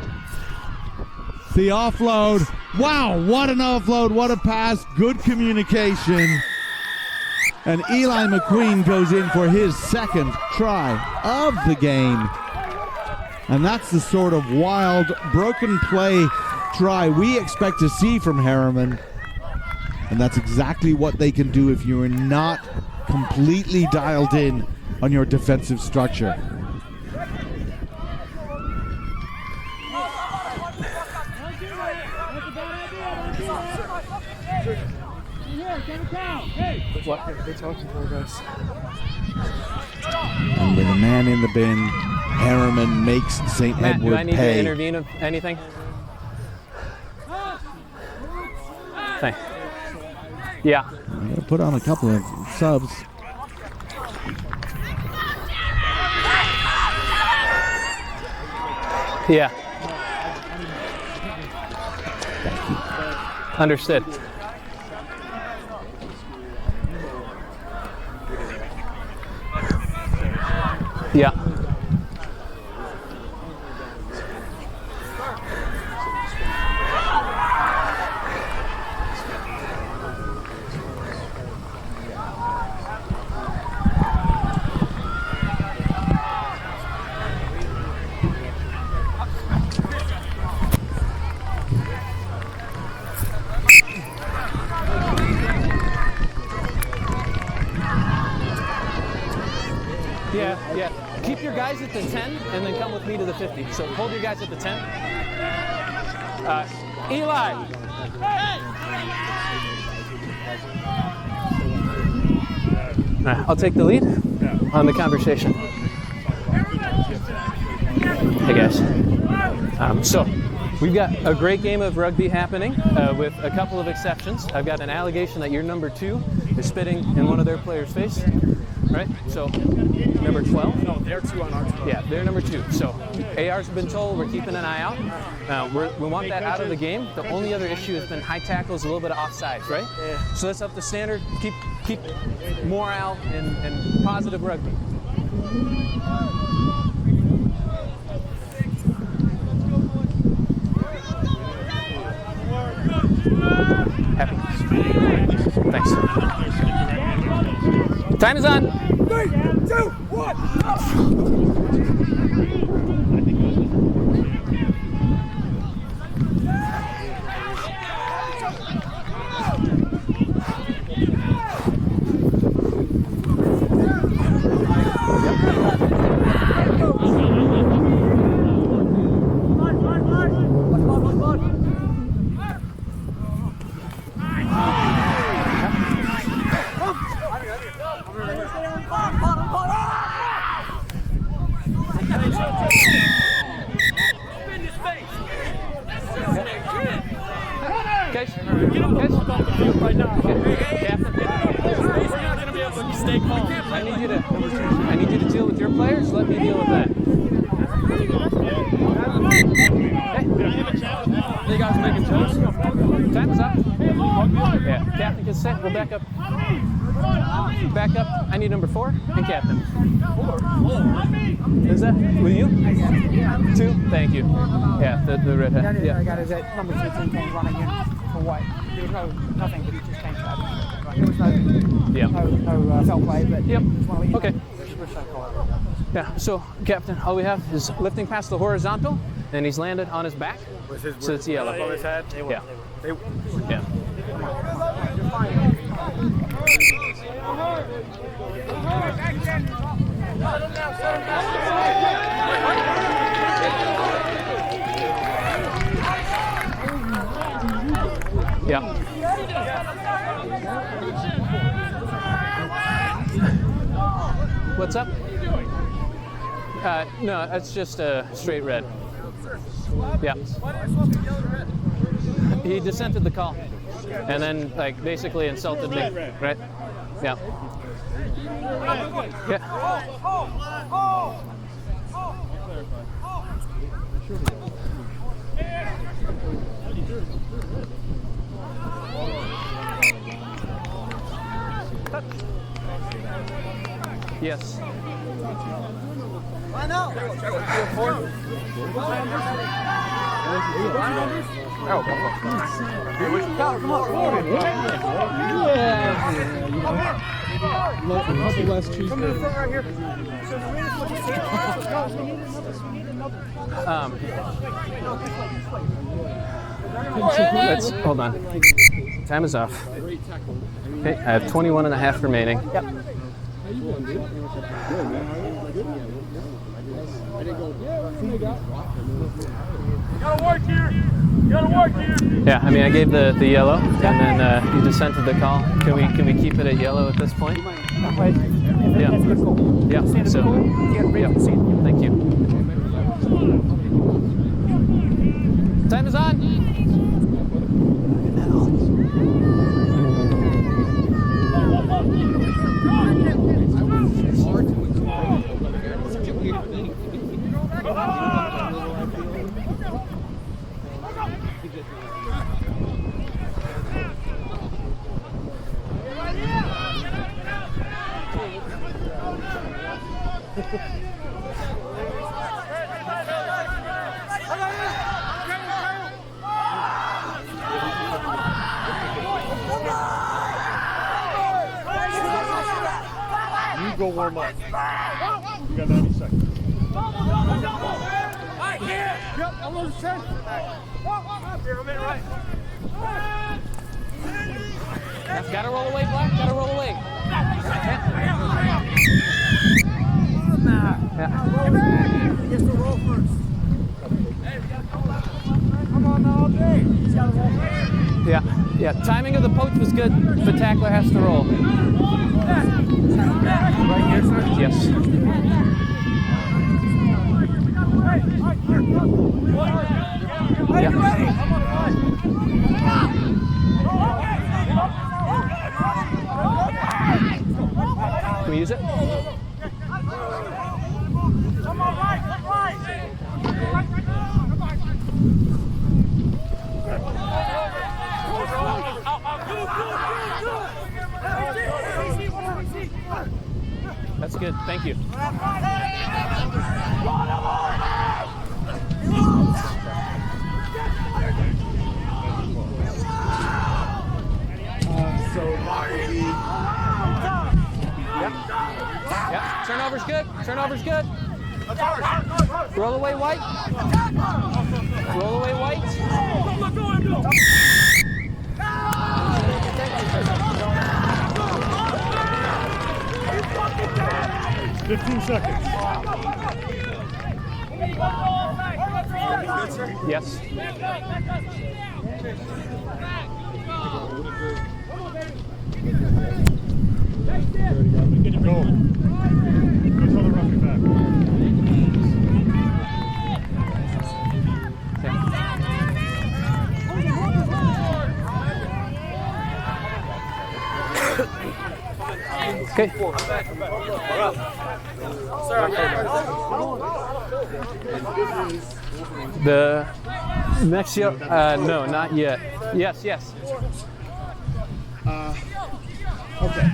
The offload. Wow, what an offload. What a pass. Good communication. And Eli McQueen goes in for his second try of the game. And that's the sort of wild, broken play try we expect to see from Herriman. And that's exactly what they can do if you're not completely dialed in on your defensive structure. They're talking for guys. And with a man in the bin, Herriman makes St. Matt, Edward do I need pay. to intervene of anything? Thanks. Yeah. I'm gonna put on a couple of subs. Yeah. Understood. Yeah. Yeah. Keep your guys at the 10 and then come with me to the 50. So hold your guys at the 10. Eli. I'll take the lead on the conversation. Hey guys. So we've got a great game of rugby happening with a couple of exceptions. I've got an allegation that your number 2 is spitting in one of their players' face. Right? So number 12. No, they're 2 on our team. Yeah, they're number 2. So AR's been told we're keeping an eye out. We want that out of the game. The only other issue has been high tackles, a little bit of offsides, right? Yeah. So let's up the standard, keep morale and positive rugby. Happy? Thanks. Time is on. 3, 2, 1. I need you to deal with your players. Let me deal with that. Okay. You guys making toast? Time is up. Yeah. Captain can sit. We'll back up. Back up. I need number 4 and captain. Is that with you? 2. Thank you. Yeah. The red hat. Yeah. I got is that number 15 came running in for white. There was nothing, but he just came back. There was no foul play, but yep. Just want to let you Okay. know. Yeah, so Captain, all we have is lifting past the horizontal, and he's landed on his back, so it's yellow. On his head? Yeah. Yeah. Yeah. What's up? No, that's just a straight red. Yeah. He dissented the call, and then like basically insulted me, right? Yeah. Yeah. Yes. I know. Let's hold on. Time is off. Okay, I have 21 and a half remaining. Yep. Gotta work here. Yeah, I mean, I gave the yellow, and then he dissented the call. Can we keep it at yellow at this point? Yeah. Yeah. So. Yeah. Thank you. Time is on. You go warm up. You got 90 seconds. Yep, almost 10. Right. Gotta roll away, Black. Gotta roll away. Gets the roll first. Come on now, Jay. He's got to roll first. Yeah. Yeah. Timing of the poach was good. The tackler has to roll. Right here, sir? Yes. Yeah. Can we use it? That's good. Thank you. Yep. Turnover's good. Turnover's good. Roll away white. Roll away white. 15 seconds. Yes. Go. Go tell the roughing back. Okay. The next year, no, not yet. Yes, yes. Okay.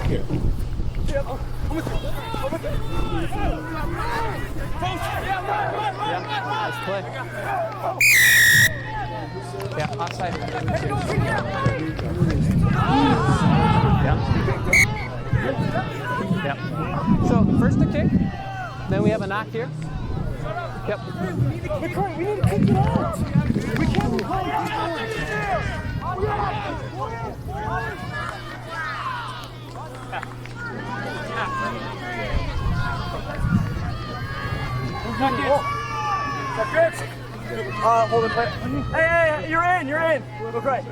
Here. Nice play. Yeah, offside. Yeah. So first the kick, then we have a knock here. Yep. We need to kick it out. We can't be playing. Hold it. Hey, you're in. Look right.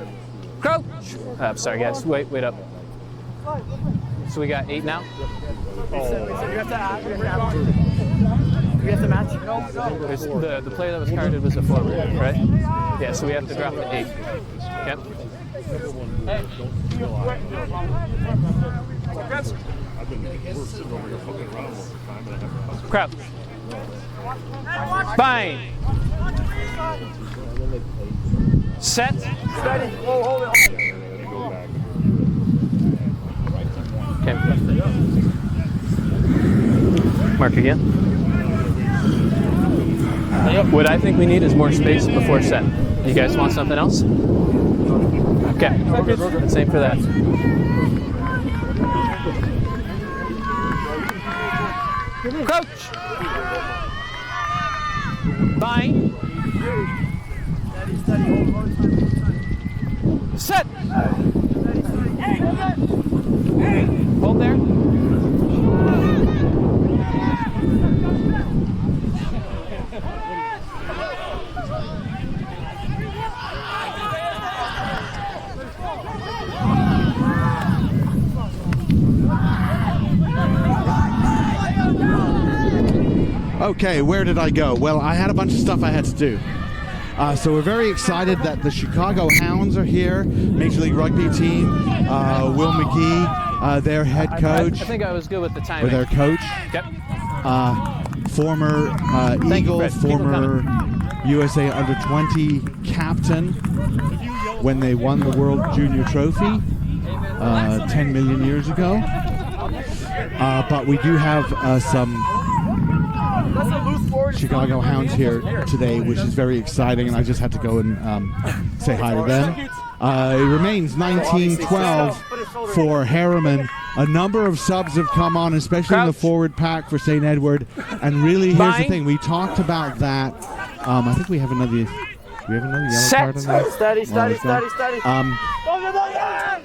Crouch. Sorry, guys. Wait up. So we got 8 now. So you have to add. We have to match. The player that was carded was a forward, right? Yeah. So we have to drop the 8. Yep. Crouch. Bind. Set. Steady. Hold it. Okay. Mark again. What I think we need is more space before set. You guys want something else? Okay. Same for that. Crouch. Bind. Set. Hold there. Okay, where did I go? Well, I had a bunch of stuff I had to do. So we're very excited that the Chicago Hounds are here, Major League Rugby team. Will McGee, their head coach. I think I was good with the timing. With their coach. Yep. Former Eagle, former USA Under-20 captain when they won the World Junior Trophy 10 million years ago. But we do have some Chicago Hounds here today, which is very exciting, and I just had to go and say hi to them. It remains 19-12 for Herriman. A number of subs have come on, especially in the forward pack for St. Edward. And really, here's the thing: we talked about that. I think we have another. Do we have another yellow card on that? Steady.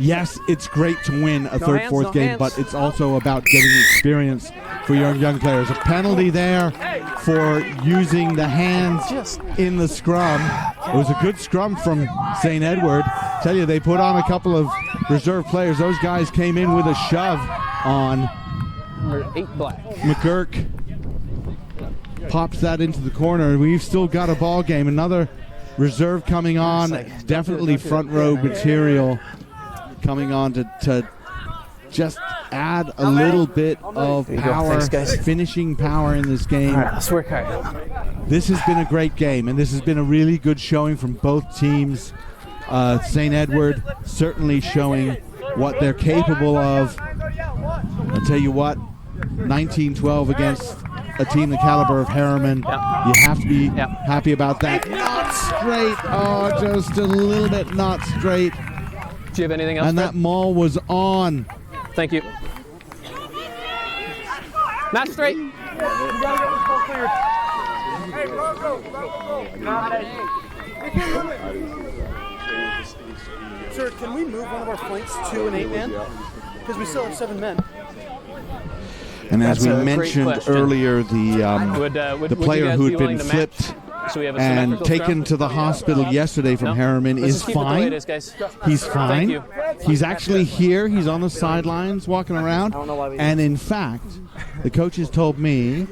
Yes, it's great to win a third, fourth game, but it's also about getting experience for young players. A penalty there for using the hands in the scrum. It was a good scrum from St. Edward. Tell you, they put on a couple of reserve players. Those guys came in with a shove on. Number 8 black. McGurk pops that into the corner. We've still got a ball game. Another reserve coming on. Definitely front row material coming on to just add a little bit of power, finishing power in this game. All right, let's work hard. This has been a great game, and this has been a really good showing from both teams. St. Edward certainly showing what they're capable of. I'll tell you what, 19-12 against a team the caliber of Herriman. You have to be happy about that. Not straight. Oh, just a little bit not straight. Do you have anything else? And that maul was on. Thank you. Not straight. Sir, can we move one of our flanks to an 8-man? Because we still have 7 men. And as we mentioned earlier, the player who'd been flipped and taken to the hospital yesterday from Herriman is fine. He's fine. He's actually here. He's on the sidelines walking around. And in fact, the coaches told me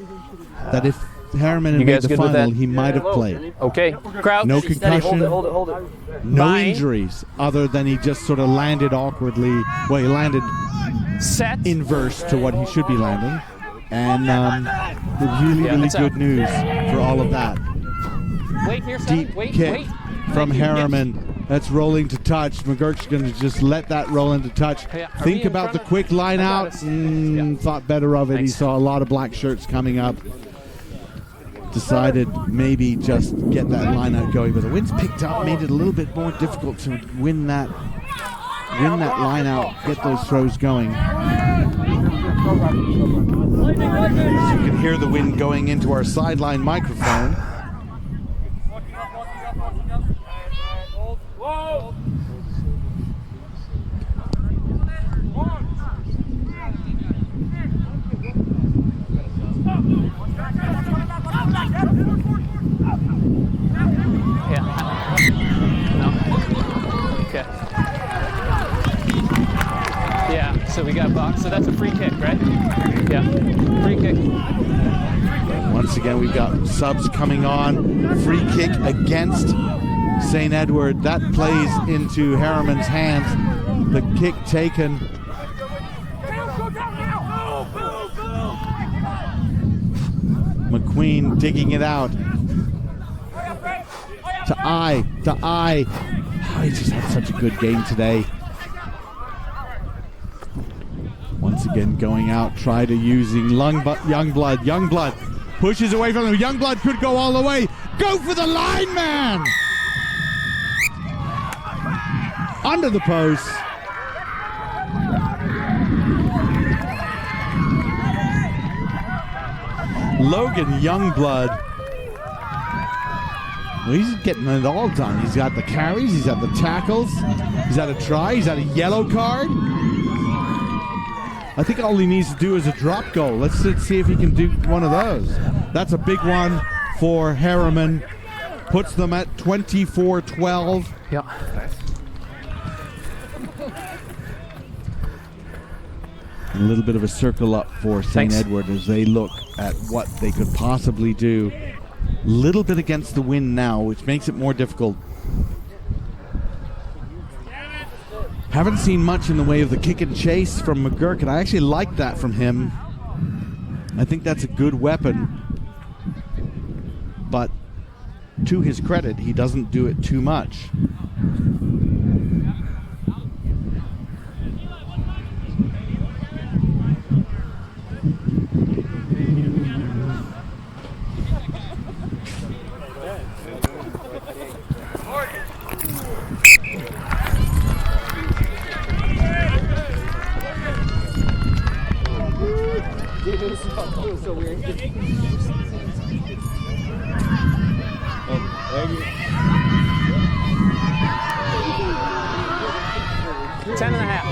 that if Herriman had made the final, he might have played. Okay. Crouch. No concussion. Hold it. No injuries other than he just sort of landed awkwardly. Well, he landed inverse to what he should be landing. And really good news for all of that. Deep kick from Herriman. That's rolling to touch. McGurk's going to just let that roll into touch. Think about the quick line out. Thought better of it. He saw a lot of black shirts coming up. Decided maybe just get that line out going, but the wind's picked up, made it a little bit more difficult to win that line out, get those throws going. As you can hear the wind going into our sideline microphone. So we got box. So that's a free kick, right? Yeah, free kick. Once again, we've got subs coming on. Free kick against St. Edward. That plays into Herriman's hands. The kick taken. McQueen digging it out. To I. Oh, he just had such a good game today. Once again going out, try to using Youngblood. Youngblood pushes away from him. Youngblood could go all the way. Go for the line, man! Under the post. Logan Youngblood. Well, he's getting it all done. He's got the carries, he's got the tackles, he's had a try, he's had a yellow card. I think all he needs to do is a drop goal. Let's see if he can do one of those. That's a big one for Herriman. Puts them at 24-12. Yeah. A little bit of a circle up for St. Edward as they look at what they could possibly do. Little bit against the wind now, which makes it more difficult. Haven't seen much in the way of the kick and chase from McGurk, and I actually like that from him. I think that's a good weapon. But to his credit, he doesn't do it too much. So weird. 10 and a half.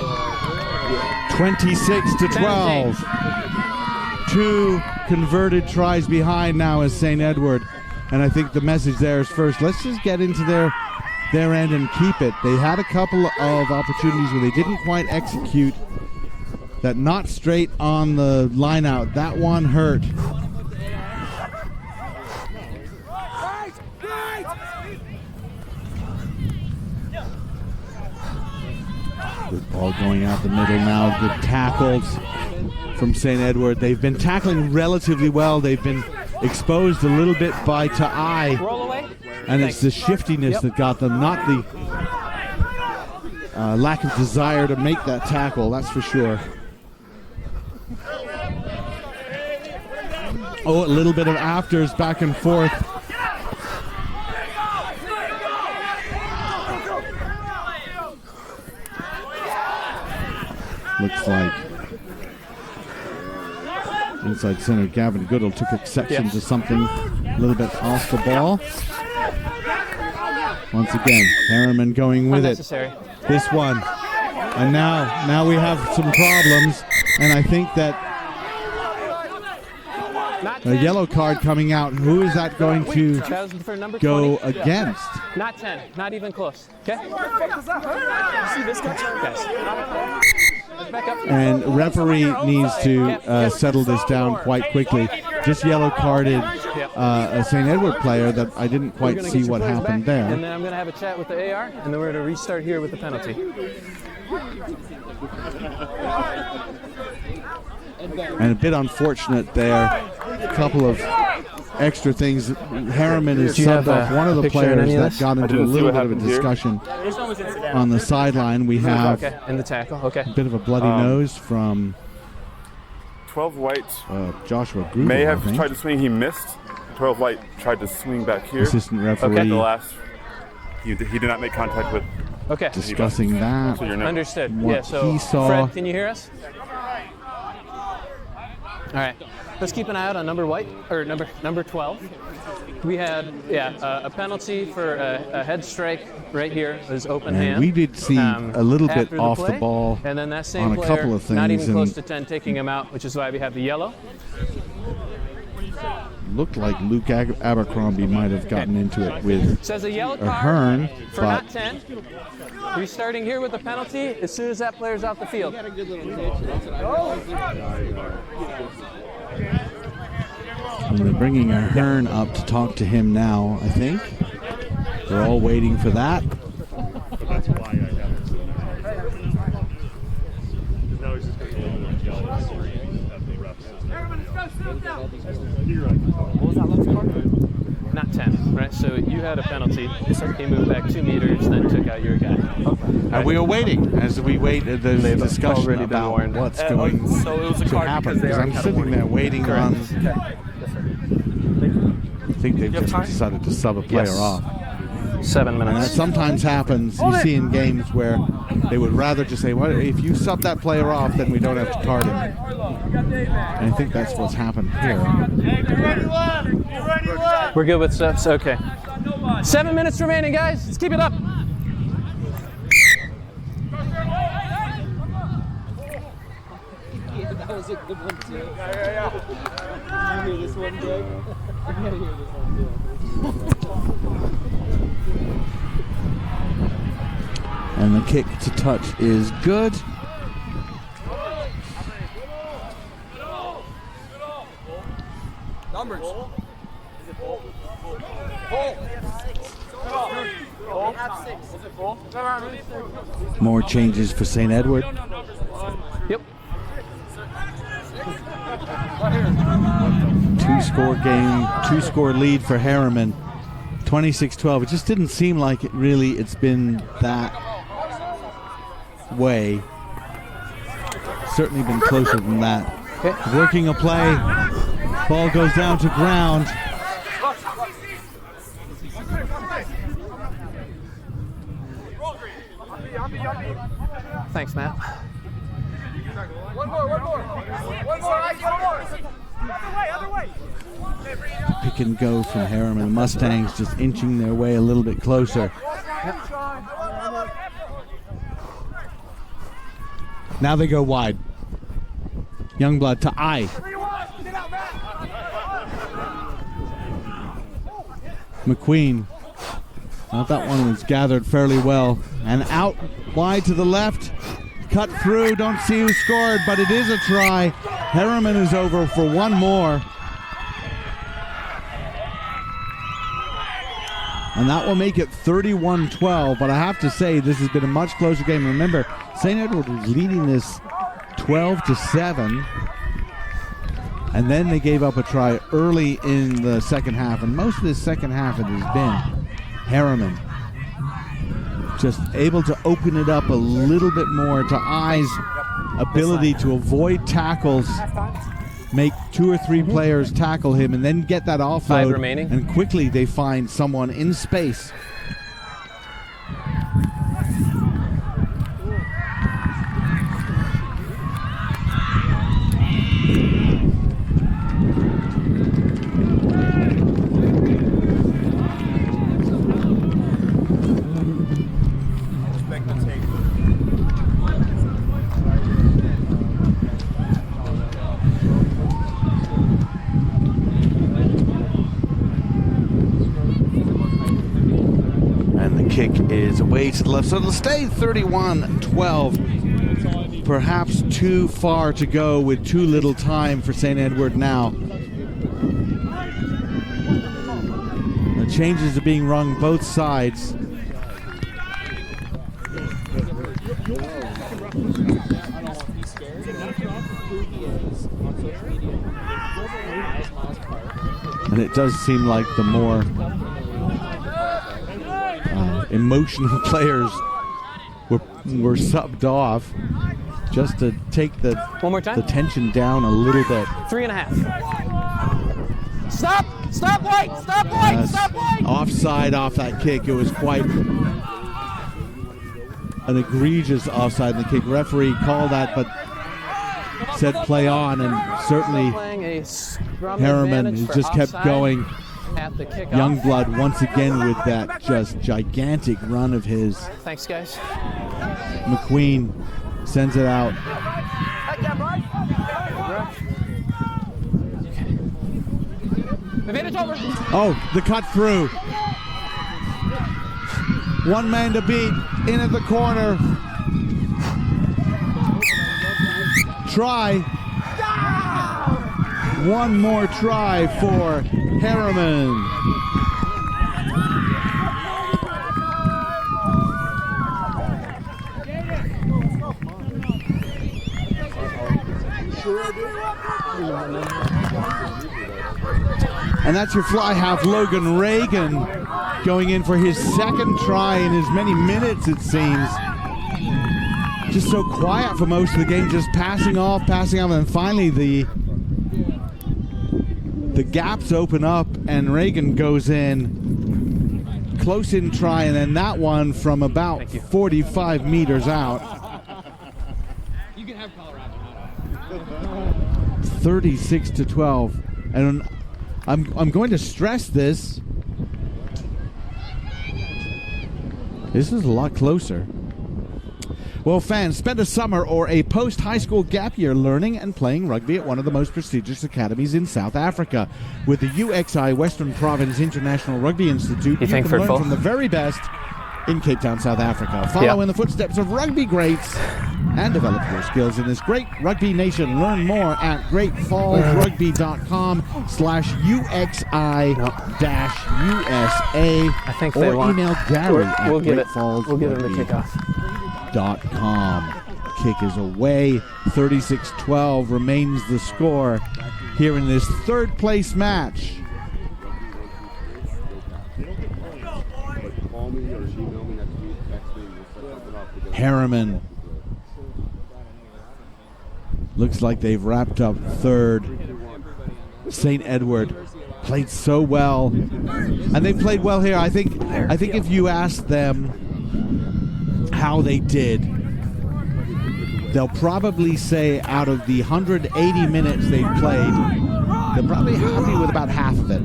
26-12. 2 converted tries behind now is St. Edward. And I think the message there is first, let's just get into their end and keep it. They had a couple of opportunities where they didn't quite execute. That not straight on the line out. That one hurt. Good ball going out the middle now. Good tackles from St. Edward. They've been tackling relatively well. They've been exposed a little bit by Ta'ai. And it's the shiftiness that got them, not the lack of desire to make that tackle, that's for sure. Oh, a little bit of afters back and forth. Looks like inside center Gavin Goodall took exception to something a little bit off the ball. Once again, Herriman going with it. This one. And now we have some problems, and I think that a yellow card coming out. Who is that going to go against? Not 10, not even close. Okay? See this guy? And referee needs to settle this down quite quickly. Just yellow carded a St. Edward player that I didn't quite see what happened there. And then I'm going to have a chat with the AR, and then we're going to restart here with the penalty. And a bit unfortunate there. A couple of extra things. Herriman is subbed off one of the players that got into a little bit of a discussion on the sideline. We have in the tackle. A bit of a bloody nose from 12 white. Joshua Grubel, may have tried to swing. He missed. 12 white tried to swing back here. Assistant referee. The last, he did not make contact with. Discussing that. Understood. What so he saw. Fred, can you hear us? All right. Let's keep an eye out on number 12. We had a penalty for a head strike right here. It was open hand. We did see a little bit off the ball and then that same on a couple of things. Not even close to 10, taking him out, which is why we have the yellow. Looked like Luke Abercrombie might have gotten into it with Says a yellow card Ahern, for not 10. Restarting here with the penalty as soon as that player's off the field. And they're bringing Ahern up to talk to him now, I think. They're all waiting for that. That's why I haven't seen that. Because now he's just going to go and yell at the What was that last card? Not 10, right? So you had a penalty. He moved back 2 meters, then took out your guy. And we are waiting as we wait. There's a discussion about what's going to happen. Because I'm sitting there waiting on. I think they've just decided to sub a player off. 7 minutes. And that sometimes happens. You see in games where they would rather just say, "Well, if you sub that player off, then we don't have to card him." And I think that's what's happened here. We're good with subs. Okay. 7 minutes remaining, guys. Let's keep it up. That was a good one too. Did you hear this one, Greg? You gotta hear this one too. And the kick to touch is good. Numbers. More changes for St. Edward. Yep. Two-score game, two-score lead for Herriman. 26-12. It just didn't seem like it's been that way. Certainly been closer than that. Working a play. Ball goes down to ground. Thanks, Matt. One more. Other way. Pick and go from Herriman. The Mustangs just inching their way a little bit closer. Now they go wide. Youngblood to I. McQueen. Thought that one was gathered fairly well. And out wide to the left. Cut through. Don't see who scored, but it is a try. Herriman is over for one more. And that will make it 31-12. But I have to say, this has been a much closer game. Remember, St. Edward was leading this 12-7. And then they gave up a try early in the second half. And most of this second half it has been Herriman just able to open it up a little bit more to I's ability to avoid tackles, make 2 or 3 players tackle him, and then get that offload. 5 remaining. And quickly they find someone in space. Kick is away to the left, so it'll stay 31-12. Perhaps too far to go with too little time for St. Edward now. The changes are being rung both sides. And it does seem like the more emotional players were subbed off just to take the tension down a little bit. 3.5. Stop! Stop, White! Stop, White! Stop, White! Offside off that kick. It was quite an egregious offside in the kick. Referee called that, but said play on, and certainly Herriman has just kept going. Youngblood once again with that just gigantic run of his. Thanks, guys. McQueen sends it out. Oh, the cut through. One man to beat, in at the corner. Try. One more try for Herriman. And that's your fly half, Logan Reagan, going in for his second try in as many minutes, it seems. Just so quiet for most of the game, just passing off, and finally the gaps open up and Reagan goes in, close in try, and then that one from about 45 meters out. 36-12, and I'm going to stress this. This is a lot closer. Well, fans, spend a summer or a post-high school gap year learning and playing rugby at one of the most prestigious academies in South Africa. With the UXI Western Province International Rugby Institute, you can learn from the very best in Cape Town, South Africa. Follow in the footsteps of rugby greats and develop your skills in this great rugby nation. Learn more at greatfallsrugby.com/UXI-USA or email Gary at greatfallsrugby.com. We'll give him the kickoff. Kick is away. 36-12 remains the score here in this third place match. Herriman. Looks like they've wrapped up third. St. Edward played so well, and they played well here. I think if you ask them how they did, they'll probably say out of the 180 minutes they played, they're probably happy with about half of it.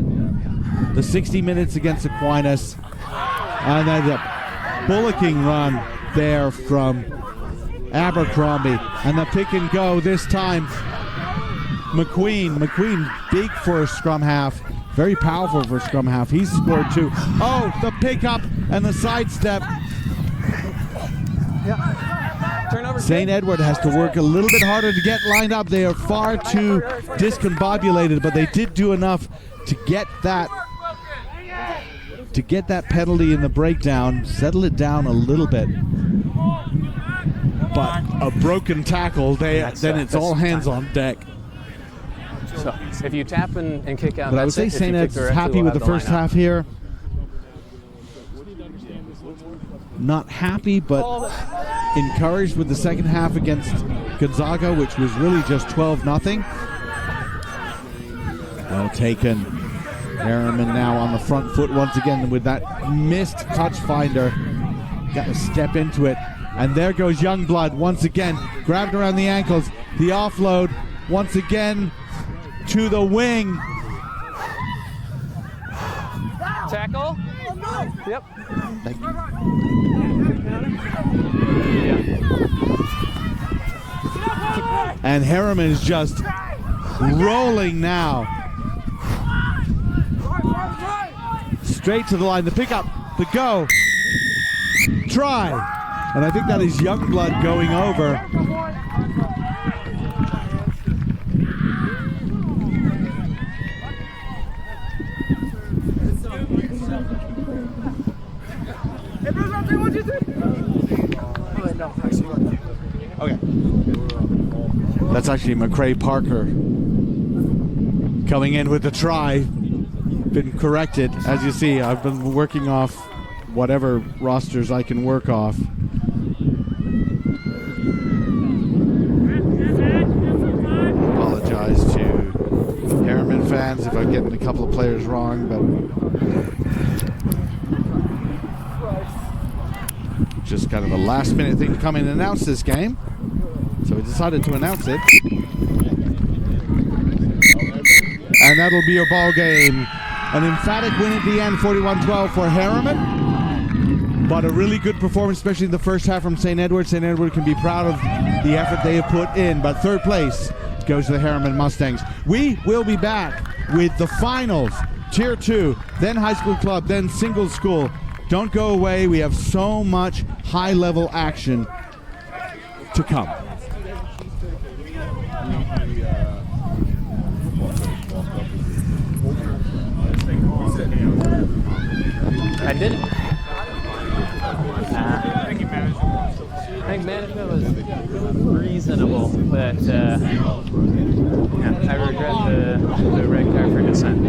The 60 minutes against Aquinas, and then the bullocking run there from Abercrombie, and the pick and go this time. McQueen big for a scrum half, very powerful for a scrum half. He's scored 2. Oh, the pickup and the sidestep. St. Edward has to work a little bit harder to get lined up. They are far too discombobulated, but they did do enough to get that penalty in the breakdown, settle it down a little bit. But a broken tackle, then it's all hands on deck. So if you tap and kick out, but I would say St. Ed's happy with the first half here. not happy, but encouraged with the second half against Gonzaga, which was really just 12-0. Well taken. Herriman now on the front foot once again with that missed touch finder. Got to step into it. And there goes Youngblood once again, grabbed around the ankles. The offload once again to the wing. Tackle. Yep. Thank you. And Herriman is just rolling now. Straight to the line, the pickup, the go, try. And I think that is Youngblood going over. Okay. That's actually McCray Parker coming in with the try. Been corrected. As you see, I've been working off whatever rosters I can work off. Apologize to Herriman fans if I'm getting a couple of players wrong, but just kind of a last minute thing to come in and announce this game. So we decided to announce it. And that'll be your ball game. An emphatic win at the end, 41-12 for Herriman. But a really good performance, especially in the first half from St. Edward. St. Edward can be proud of the effort they have put in. But third place goes to the Herriman Mustangs. We will be back with the finals, Tier 2, then High School Club, then Single School. Don't go away. We have so much high-level action to come. I didn't. I think management was reasonable, but I regret the red card for dissent.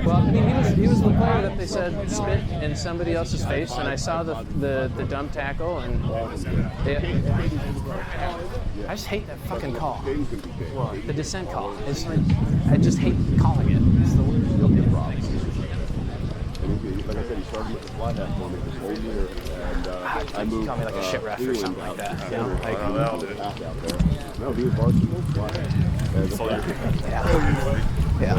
Well, I mean, he was the player that they said spit in somebody else's face, and I saw the dumb tackle, and I just hate that fucking call. The dissent call. It's like, I just hate calling it. It's the worst. Like I said, he started with the fly half for me this whole year, and I moved. Call me like a shit ref or something like that. You know? Like, no, he was varsity fly half. Yeah.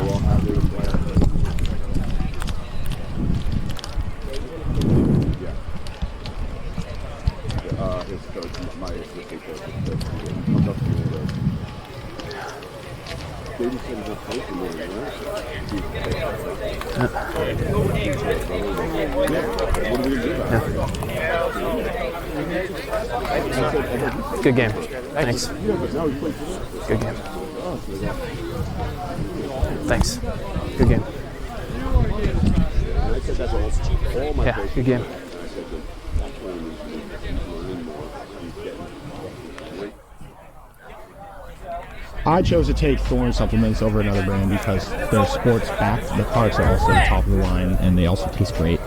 His coach, my assistant coach, comes up to me and goes, David said he's a coach in there, right? Good game. Thanks. Good game. Thanks. Good game. Yeah, good game. I chose to take Thorne supplements over another brand because they're sports backed. The products are also top of the line and they also taste great.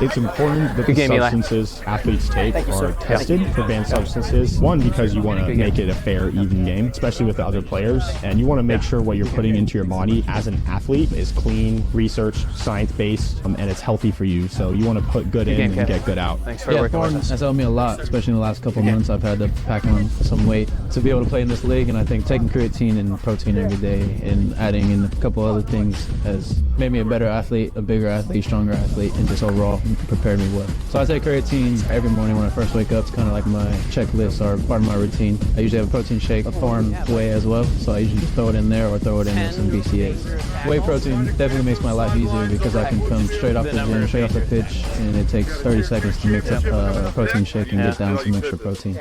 It's important that the substances athletes take are tested for banned substances. One, because you want to make it a fair, even game, especially with the other players. And you want to make sure what you're putting into your body as an athlete is clean, research, science-based, and it's healthy for you. So you want to put good in and get good out. Thanks for working with us. That's helped me a lot, especially in the last couple of months. I've had to pack on some weight to be able to play in this league. And I think taking creatine and protein every day and adding in a couple other things has made me a better athlete, a bigger athlete, stronger athlete, and just overall prepared me well. So I take creatine every morning when I first wake up. It's kind of like my checklist or part of my routine. I usually have a protein shake, a Thorne whey as well. So I usually just throw it in there or throw it in with some BCAAs. Whey protein definitely makes my life easier because I can come straight off the gym, straight off the pitch, and it takes 30 seconds to mix up a protein shake and get down some extra protein.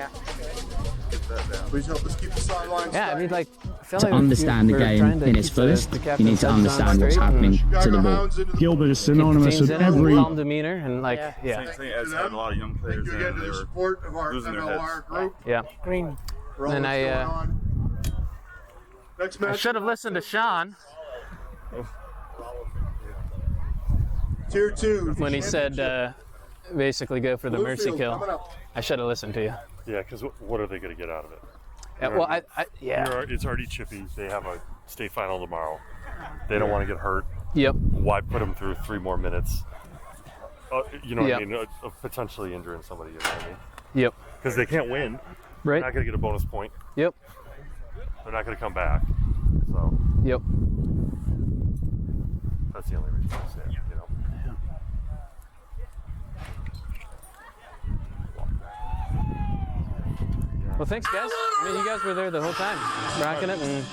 Please help us keep the sidelines. Yeah, I mean, like, to understand the game in its fullest, you need to understand what's happening to the ball. Gilbert is synonymous with every calm demeanor and like Same thing as having a lot of young players in there. They were losing their heads. Yeah. Green. And I should have listened to Sean. Tier 2. When he said basically go for the mercy kill, I should have listened to you. Yeah, because what are they going to get out of it? Yeah, well, it's already chippy. They have a state final tomorrow. They don't want to get hurt. Yep. Why put them through 3 more minutes? You know what I Yep. mean? Of potentially injuring somebody. You know what I mean? Yep. Because they can't win. Right. They're not going to get a bonus point. Yep. They're not going to come back. So. Yep. That's the only reason I say it, you know. Well, thanks, guys. I mean, you guys were there the whole time, rocking it and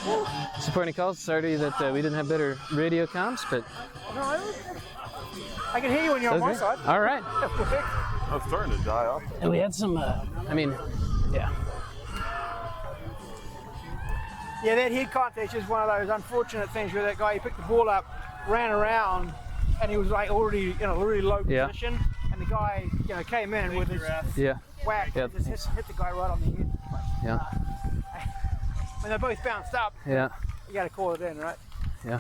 supporting calls. Sorry that we didn't have better radio comms, but I can hear you when you're on my side. All right. I was starting to die off. And we had some, I mean, yeah. Yeah, that head contest is one of those unfortunate things where that guy, he picked the ball up, ran around, and he was like already in a really low position, and the guy, came in with his whack, and just hit the guy right on the head. Yeah. When they both bounced up, yeah, you got to call it in, right? Yeah.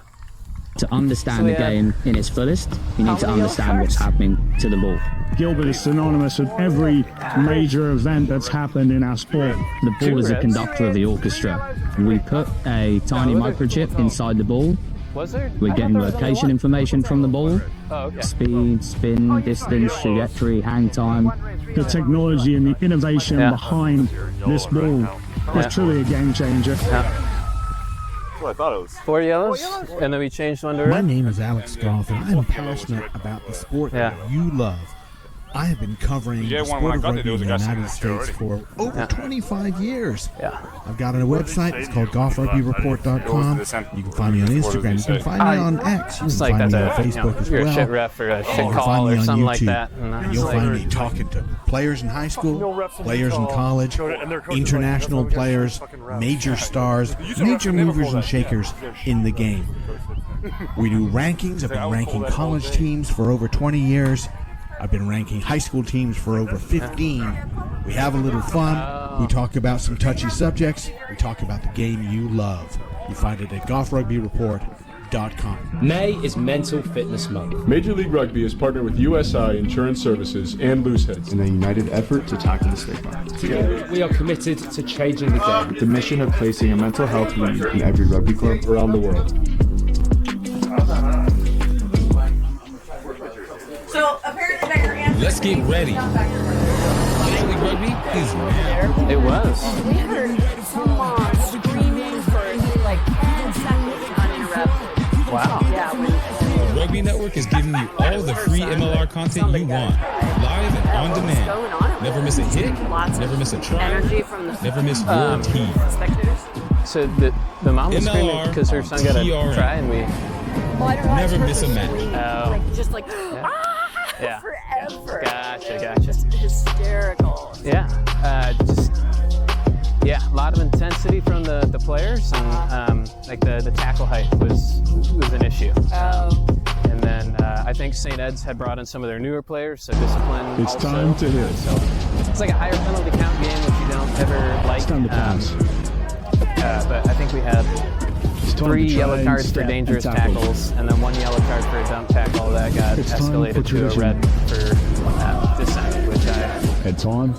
To understand the game in its fullest, you need to understand what's happening to the ball. Gilbert is synonymous with every major event that's happened in our sport. The ball is a conductor of the orchestra. We put a tiny microchip inside the ball. Was there? We're getting location information from the ball. Oh, okay. Speed, spin, distance, trajectory, hang time. The technology and the innovation behind this ball is truly a game changer. Well, I thought it was 4 yellows, and then we changed one to red. My name is Alex Goff, and I'm passionate about the sport that you love. I have been covering the sport of rugby in the United States for over 25 years. I've got a website. It's called golfrugbyreport.com. You can find me on Instagram. You can find me on X. You can find me on Facebook as well. You're a shit ref or a shit You can call find me or on something YouTube. like that. And you'll find me talking to players in high school, players in college, international players, major stars, major movers and shakers in the game. We do rankings. I've been ranking college teams for over 20 years. I've been ranking high school teams for over 15. We have a little fun. We talk about some touchy subjects. We talk about the game you love. You find it at golfrugbyreport.com. May is Mental Fitness Month. Major League Rugby is partnered with USI Insurance Services and Looseheads in a united effort to tackle the stigma. Together, we are committed to changing the game. With the mission of placing a mental health wing in every rugby club around the world. So apparently back your answer. Let's get ready. Major League Rugby is now. It was. We heard someone screaming for like 10 seconds uninterrupted. Wow. Yeah. The Rugby Network is giving you all the free MLR content you want, live and on demand. Never miss a hit, never miss a try, never miss your team. So the mom was screaming because her son got a try, and we never miss a match. Oh. Just like Yeah. forever. Gotcha. Just hysterical. Yeah. A lot of intensity from the players, and like the tackle height was an issue. And then I think St. Ed's had brought in some of their newer players, so discipline. It's also. time to hit. So it's like a higher penalty count game, which you don't ever like. It's time to pass. But I think we had 3 yellow cards for dangerous tackles, and then 1 yellow card for a dump tackle that got escalated to a red for dissent, which I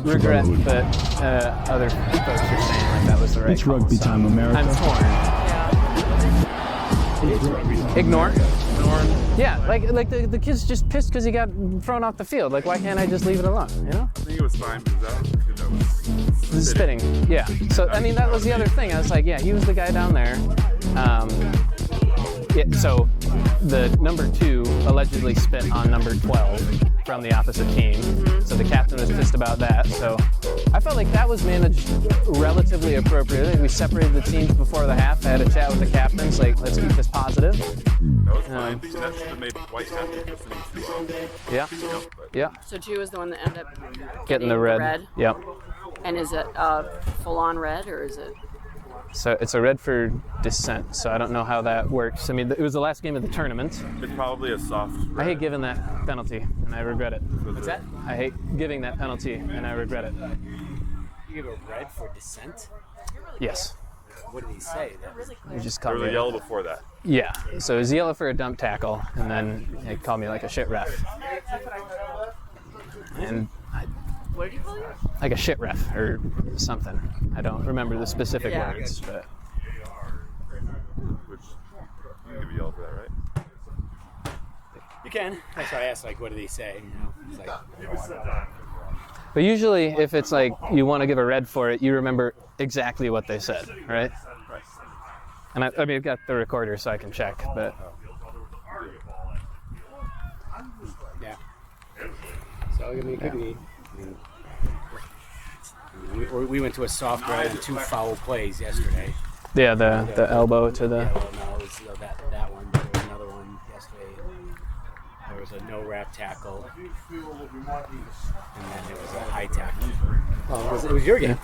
regret, but other folks are saying like that was the right It's rugby time, America. I'm torn. Ignore. Yeah, like the kid's just pissed because he got thrown off the field. Like, why can't I just leave it alone, you know? I think it was fine because that was spitting. Yeah. So I mean, that was the other thing. I was like, yeah, he was the guy down there. So the number 2 allegedly spit on number 12 from the opposite team. So the captain was pissed about that. So I felt like that was managed relatively appropriately. We separated the teams before the half. I had a chat with the captains, like, let's keep this positive. That was fine. That should have made White happy just in 2 Yeah. Yeah. So 2 is the one that ended up Getting the red. Yep. And is it full-on red, or is it? So it's a red for dissent, so I don't know how that works. I mean, it was the last game of the tournament. It's probably a soft red. I hate giving that penalty, and I regret it. What's that? I hate giving that penalty, and I regret it. You give a red for dissent? Yes. What did he say? He just There called was me a yellow before that. Yeah, so it was yellow for a dump tackle, and then he called me like a shit ref. And What did he call you? like a shit ref or something. I don't remember the specific Yeah. words, but Which you can give a yellow for that, right? You can. That's why I asked, like, what did he say? It's like, but usually if it's like you want to give a red for it, you remember exactly what they said, right? Right. And I mean, I've got the recorder so I can check, but yeah. So, I mean, it could be. We went to a soft red and 2 foul plays yesterday. yeah, the elbow to the. Yeah, well, no, it was that one. But there was another one yesterday. There was a no wrap tackle, and then there was a high tackle. Oh, it was your game.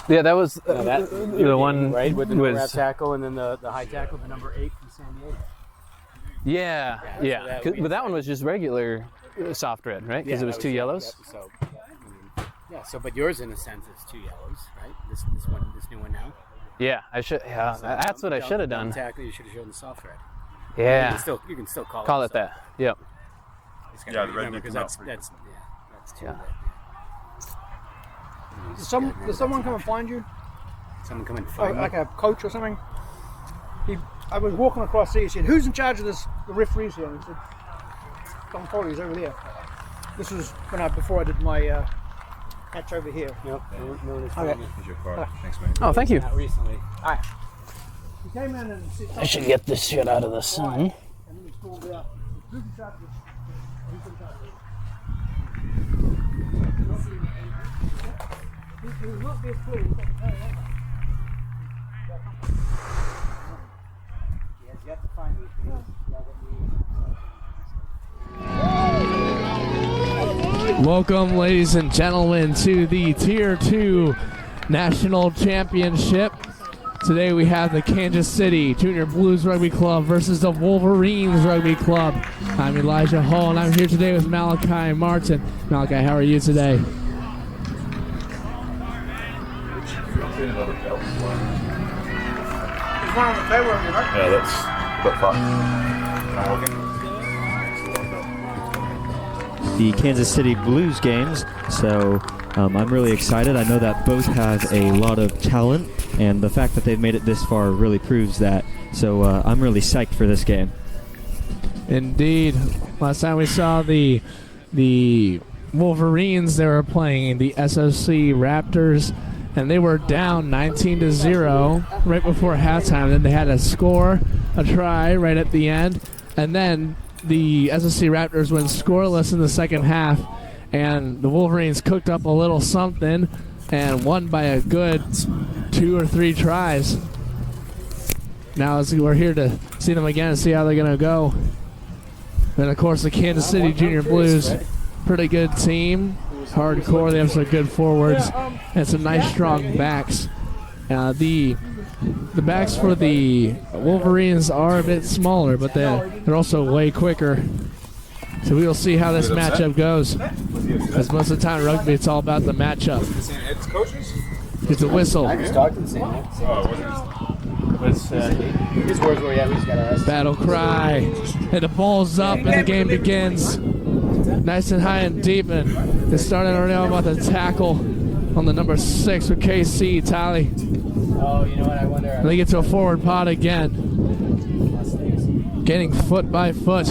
Yeah, that was the one right with the no was wrap tackle, and then the high tackle, the number 8 from San Diego. yeah. So But that one was just regular soft red, right? Because it was 2 yellows. So, yeah. So, but yours, in a sense, is 2 yellows, right? This new one now. Yeah, I should. Yeah, that's what I should have done. Tackle, you should have shown the soft red. Yeah. You can still call it that. Yep. Yeah, the red because that's 2. Yeah. Does someone come and find you? Someone come and find me? Like a coach or something? I was walking across there. He said, "Who's in charge of this? The referees here?" And he said, "Tom Foley's over there." This was before I did my match over here. Yep. Okay. Here's your card. Thanks, man. Oh, thank you. Not recently. All right. He came in and said, I should get this shit out of the sun. and then he called out, "Who's in charge of this? Who's in charge of this?" He was not there fully. He got to tell you that much. He has yet to find me. Welcome, ladies and gentlemen, to the Tier 2 National Championship. Today we have the Kansas City Junior Blues Rugby Club versus the Wolverines Rugby Club. I'm Elijah Hall, and I'm here today with Malachi Martin. Malachi, how are you today? Yeah, that's about 5. The Kansas City Blues games, so I'm really excited. I know that both have a lot of talent, and the fact that they've made it this far really proves that. So I'm really psyched for this game. Indeed. Last time we saw the Wolverines, they were playing the SOC Raptors, and they were down 19-0 right before halftime. Then they had to score a try right at the end, and then the SOC Raptors went scoreless in the second half, and the Wolverines cooked up a little something and won by a good 2 or 3 tries. Now we're here to see them again and see how they're going to go. And of course the Kansas City Junior Blues, pretty good team, hardcore. They have some good forwards and some nice strong backs. The backs for the Wolverines are a bit smaller, but they're also way quicker. So we will see how this matchup goes. Because most of the time in rugby, it's all about the matchup. It's a whistle. I just talked to the same. His words were, yeah, we just got our ass. Battle cry. And the ball's up and the game begins. Nice and high and deep. And it's starting already on about the tackle on the number 6 with KC, Tally. Oh, you know what? I wonder. They get to a forward pod again. Getting foot by foot.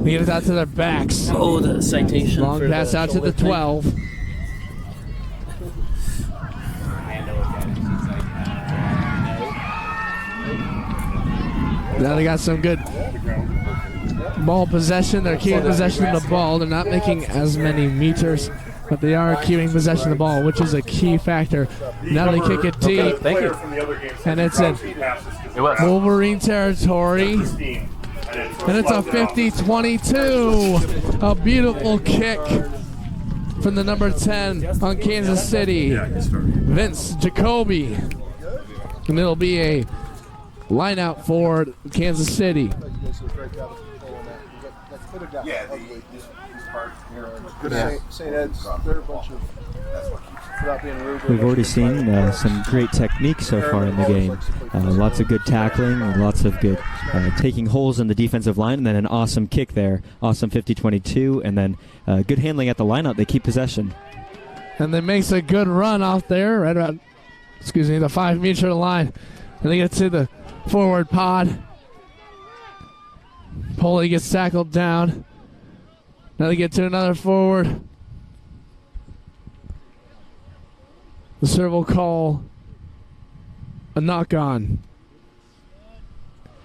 They get it out to their backs. Oh, the citation. Long pass out to the 12. Now they got some good ball possession. They're keeping possession of the ball. They're not making as many meters, but they are keeping possession of the ball, which is a key factor. Now they kick it deep. Thank you. And it's in Wolverine territory. And it's a 50-22. A beautiful kick from the number 10 on Kansas City, Vince Jacoby. And it'll be a line out for Kansas City. Yeah, this part here. St. Ed's, they're a bunch of We've already seen some great technique so far in the game. Lots of good tackling, lots of good taking holes in the defensive line, and then an awesome kick there. Awesome 50-22, and then good handling at the lineout. They keep possession. And then makes a good run off there, right around, the 5-meter line. And they get to the forward pod. Poley gets tackled down. Now they get to another forward. The serve will call a knock on.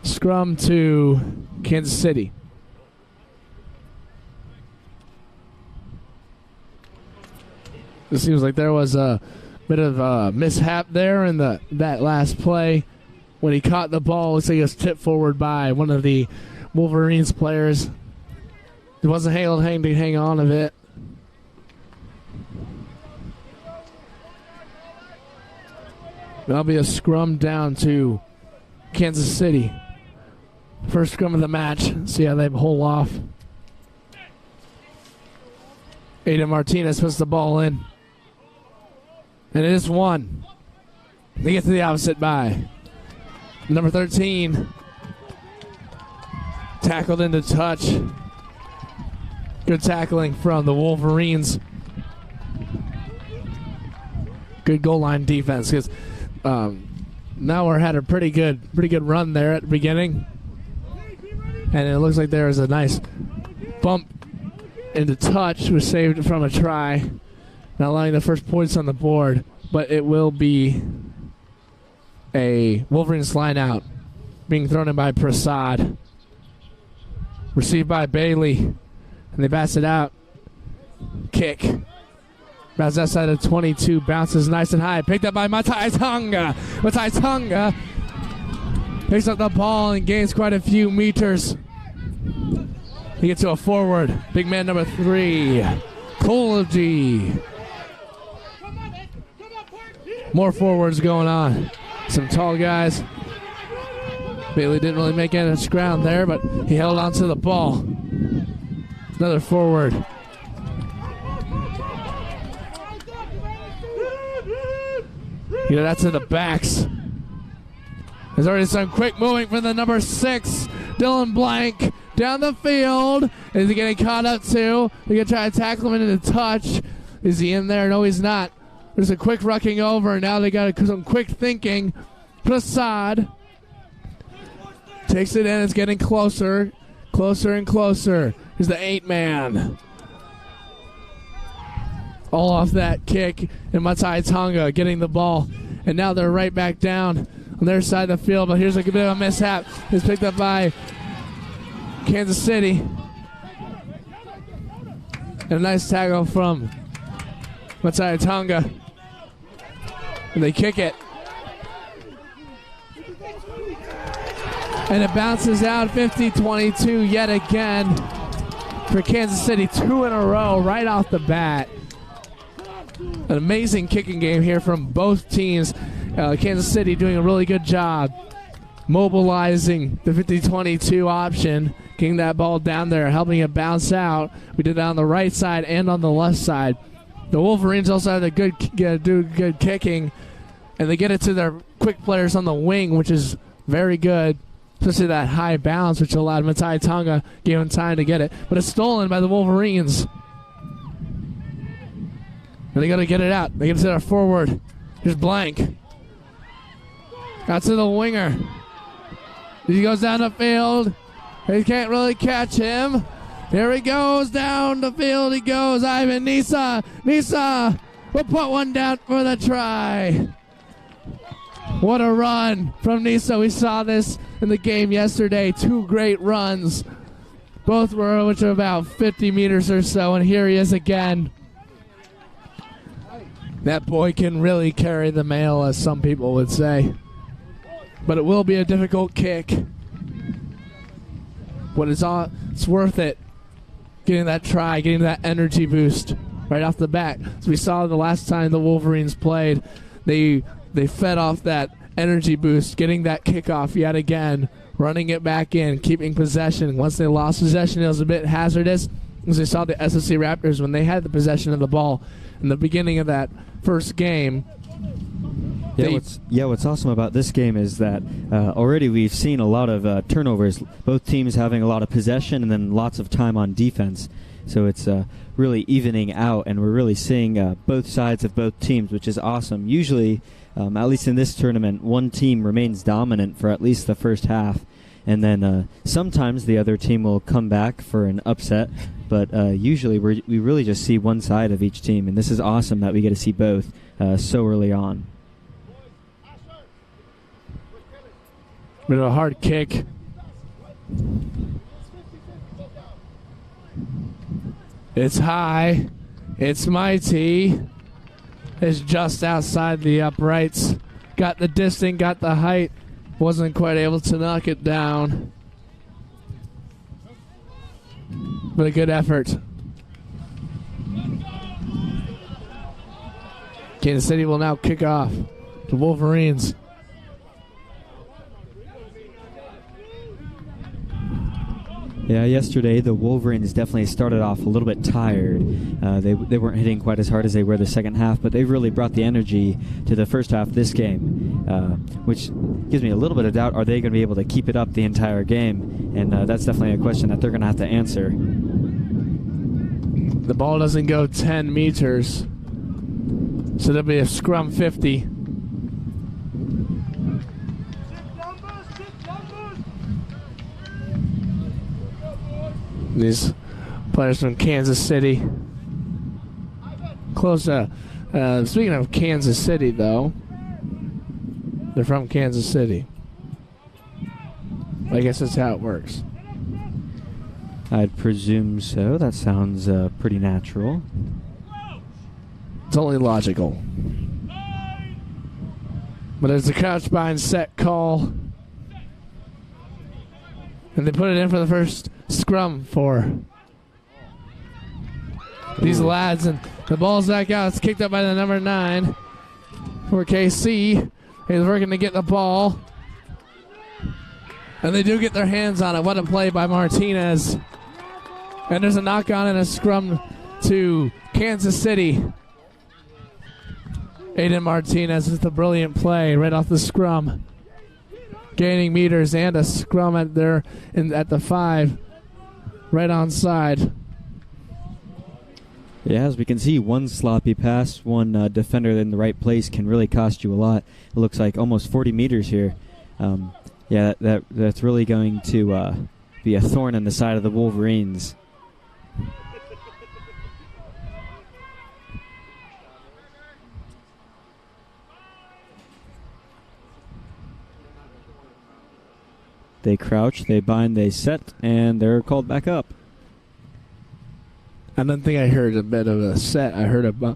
Scrum to Kansas City. It seems like there was a bit of a mishap there in that last play. When he caught the ball, looks like he was tipped forward by one of the Wolverines players. He wasn't able to hang on of it. That'll be a scrum down to Kansas City. First scrum of the match. See how they hold off. Aiden Martinez puts the ball in. And it is one. They get to the opposite by. Number 13. Tackled into touch. Good tackling from the Wolverines. Good goal line defense, because Nauer had a pretty good run there at the beginning, and it looks like there was a nice bump into touch, was saved from a try, not allowing the first points on the board. But it will be a Wolverines line out, being thrown in by Prasad, received by Bailey, and they pass it out. Kick. Bounces outside of 22, bounces nice and high. Picked up by Matai Tonga. Matai Tonga picks up the ball and gains quite a few meters. He gets to a forward. Big man number 3, Kology. More forwards going on. Some tall guys. Bailey didn't really make any ground there, but he held on to the ball. Another forward. That's in the backs. There's already some quick moving from the number 6, Dylan Blank, down the field. Is he getting caught up too? They're going to try to tackle him into the touch. Is he in there? No, he's not. There's a quick rucking over. Now they got some quick thinking. Prasad takes it in. It's getting closer. Closer and closer. Here's the 8-man. All off that kick, and Matai Tonga getting the ball. And now they're right back down on their side of the field, but here's a bit of a mishap. It's picked up by Kansas City. And a nice tackle from Matai Tonga. And they kick it. And it bounces out 50-22 yet again for Kansas City. 2 in a row right off the bat. An amazing kicking game here from both teams. Kansas City doing a really good job mobilizing the 50-22 option, getting that ball down there, helping it bounce out. We did that on the right side and on the left side. The Wolverines also have the good kicking, and they get it to their quick players on the wing, which is very good, especially that high bounce, which allowed Matai Tonga, gave him time to get it. But it's stolen by the Wolverines. And they got to get it out. They get it to their forward. Here's Blank. Out to the winger. He goes down the field. They can't really catch him. Here he goes down the field. He goes. Ivan Nisa. Nisa will put one down for the try. What a run from Nisa. We saw this in the game yesterday. 2 great runs. Both were which are about 50 meters or so. And here he is again. That boy can really carry the mail, as some people would say. But it will be a difficult kick. But it's worth it. Getting that try, getting that energy boost right off the bat. As we saw the last time the Wolverines played, they fed off that energy boost, getting that kickoff yet again, running it back in, keeping possession. Once they lost possession, it was a bit hazardous. As we saw the SSC Raptors when they had the possession of the ball in the beginning of that first game. What's awesome about this game is that already we've seen a lot of turnovers, both teams having a lot of possession and then lots of time on defense. So it's really evening out, and we're really seeing both sides of both teams, which is awesome. Usually, at least in this tournament, one team remains dominant for at least the first half, and then sometimes the other team will come back for an upset, but usually we really just see one side of each team, and this is awesome that we get to see both so early on. Bit of a hard kick. It's high. It's mighty. It's just outside the uprights. Got the distance, got the height. Wasn't quite able to knock it down. But a good effort. Kansas City will now kick off. The Wolverines. Yeah, yesterday the Wolverines definitely started off a little bit tired. They weren't hitting quite as hard as they were the second half, but they really brought the energy to the first half of this game, which gives me a little bit of doubt. Are they going to be able to keep it up the entire game? And that's definitely a question that they're going to have to answer. The ball doesn't go 10 meters, so there'll be a scrum 50. These players from Kansas City. Close to, speaking of Kansas City, though, they're from Kansas City. I guess that's how it works. I'd presume so. That sounds pretty natural. It's only logical. But there's a crouch bind set call. And they put it in for the first scrum for these lads, and the ball's back out. It's kicked up by the number 9 for KC. He's working to get the ball, and they do get their hands on it. What a play by Martinez. And there's a knock on and a scrum to Kansas City. Aiden Martinez with a brilliant play right off the scrum, gaining meters and a scrum at the 5. Right on side. Yeah, as we can see, one sloppy pass, one defender in the right place can really cost you a lot. It looks like almost 40 meters here. Yeah, that's really going to be a thorn in the side of the Wolverines. They crouch, they bind, they set, and they're called back up. I don't think I heard a bit of a set. I heard a